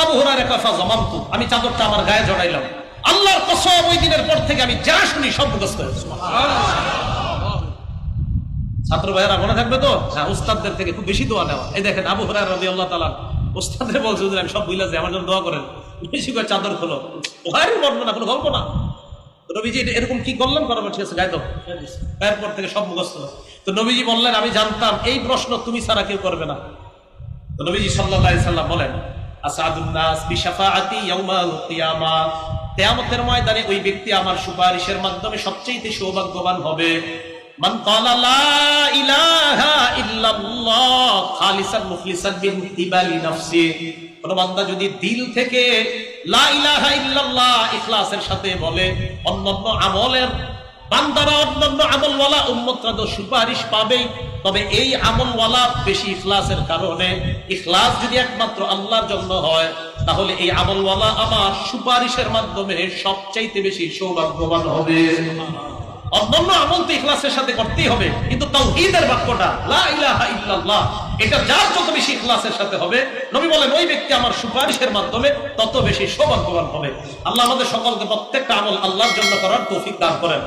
আবু হুরায়রা কয়, ফাযামামতু, আমি চাদরটা আমার গায়ে জড়াইলাম। আল্লাহর কসম ওই দিনের পর থেকে আমি যা শুনি সব মুখস্থ হয়েছে। ছাত্র ভাইয়েরা মনে থাকবে তো? হ্যাঁ, উস্তাদদের থেকে খুব বেশি দোয়া নেওয়া। এই দেখেন আবু হুরায়রা রাদিয়াল্লাহু তাআলা উস্তাদরে বলছে হুজুর আমি সব ভুলে যাই, আমার জন্য দোয়া করেন। বেশি করে চাদর খোলো, বুখারীর বর্ণনা, কোনো গল্প না। নবীজি এরকম কি করলেন? করার ঠিক আছে, গায়ে দাও, এরপর থেকে সব মুখস্থ। তো নবীজি বললেন আমি জানতাম এই প্রশ্ন তুমি ছাড়া কেউ করবে না। তো নবীজি সাল্লাল্লাহু আলাইহি সাল্লাম বলেন আসাদুন নাস বিশাফাআতি ইয়াউমাল কিয়ামা, কিয়ামতের ময়দানে ওই ব্যক্তি আমার সুপারিশের মাধ্যমে সবচেয়ে সৌভাগ্যবান হবে। মান ক্বালা লা ইলাহা ইল্লাল্লাহ খালিসান মুখলিসান মিন ইবালি নাফসি, কোন বান্দা যদি দিল থেকে লা ইলাহা ইল্লাল্লাহ ইখলাসের সাথে বলে, অন্যান্য আমলের বান্দারা অন্যান্য আমলওয়ালা উম্মতরা তো সুপারিশ পাবেই, তবে এই আমলওয়ালা বেশি ইখলাসের কারণে, ইখলাস যদি একমাত্র আল্লাহর জন্য হয় তাহলে এই আমলওয়ালা আমার সুপারিশের মাধ্যমে সবচাইতে বেশি সৌভাগ্যবান হবে। অন্যান্য আমল তো ইখলাসের সাথে করতেই হবে, কিন্তু তাওহীদের বাক্যটা লা ইলাহা ইল্লাল্লাহ, এটা যার যত বেশি ইখলাসের সাথে হবে, নবী বলেন ওই ব্যক্তি আমার সুপারিশের মাধ্যমে তত বেশি সৌভাগ্যবান হবে। আল্লাহ আমাদের সকলকে প্রত্যেকটা আমল আল্লাহর জন্য করার তৌফিক দান করেন।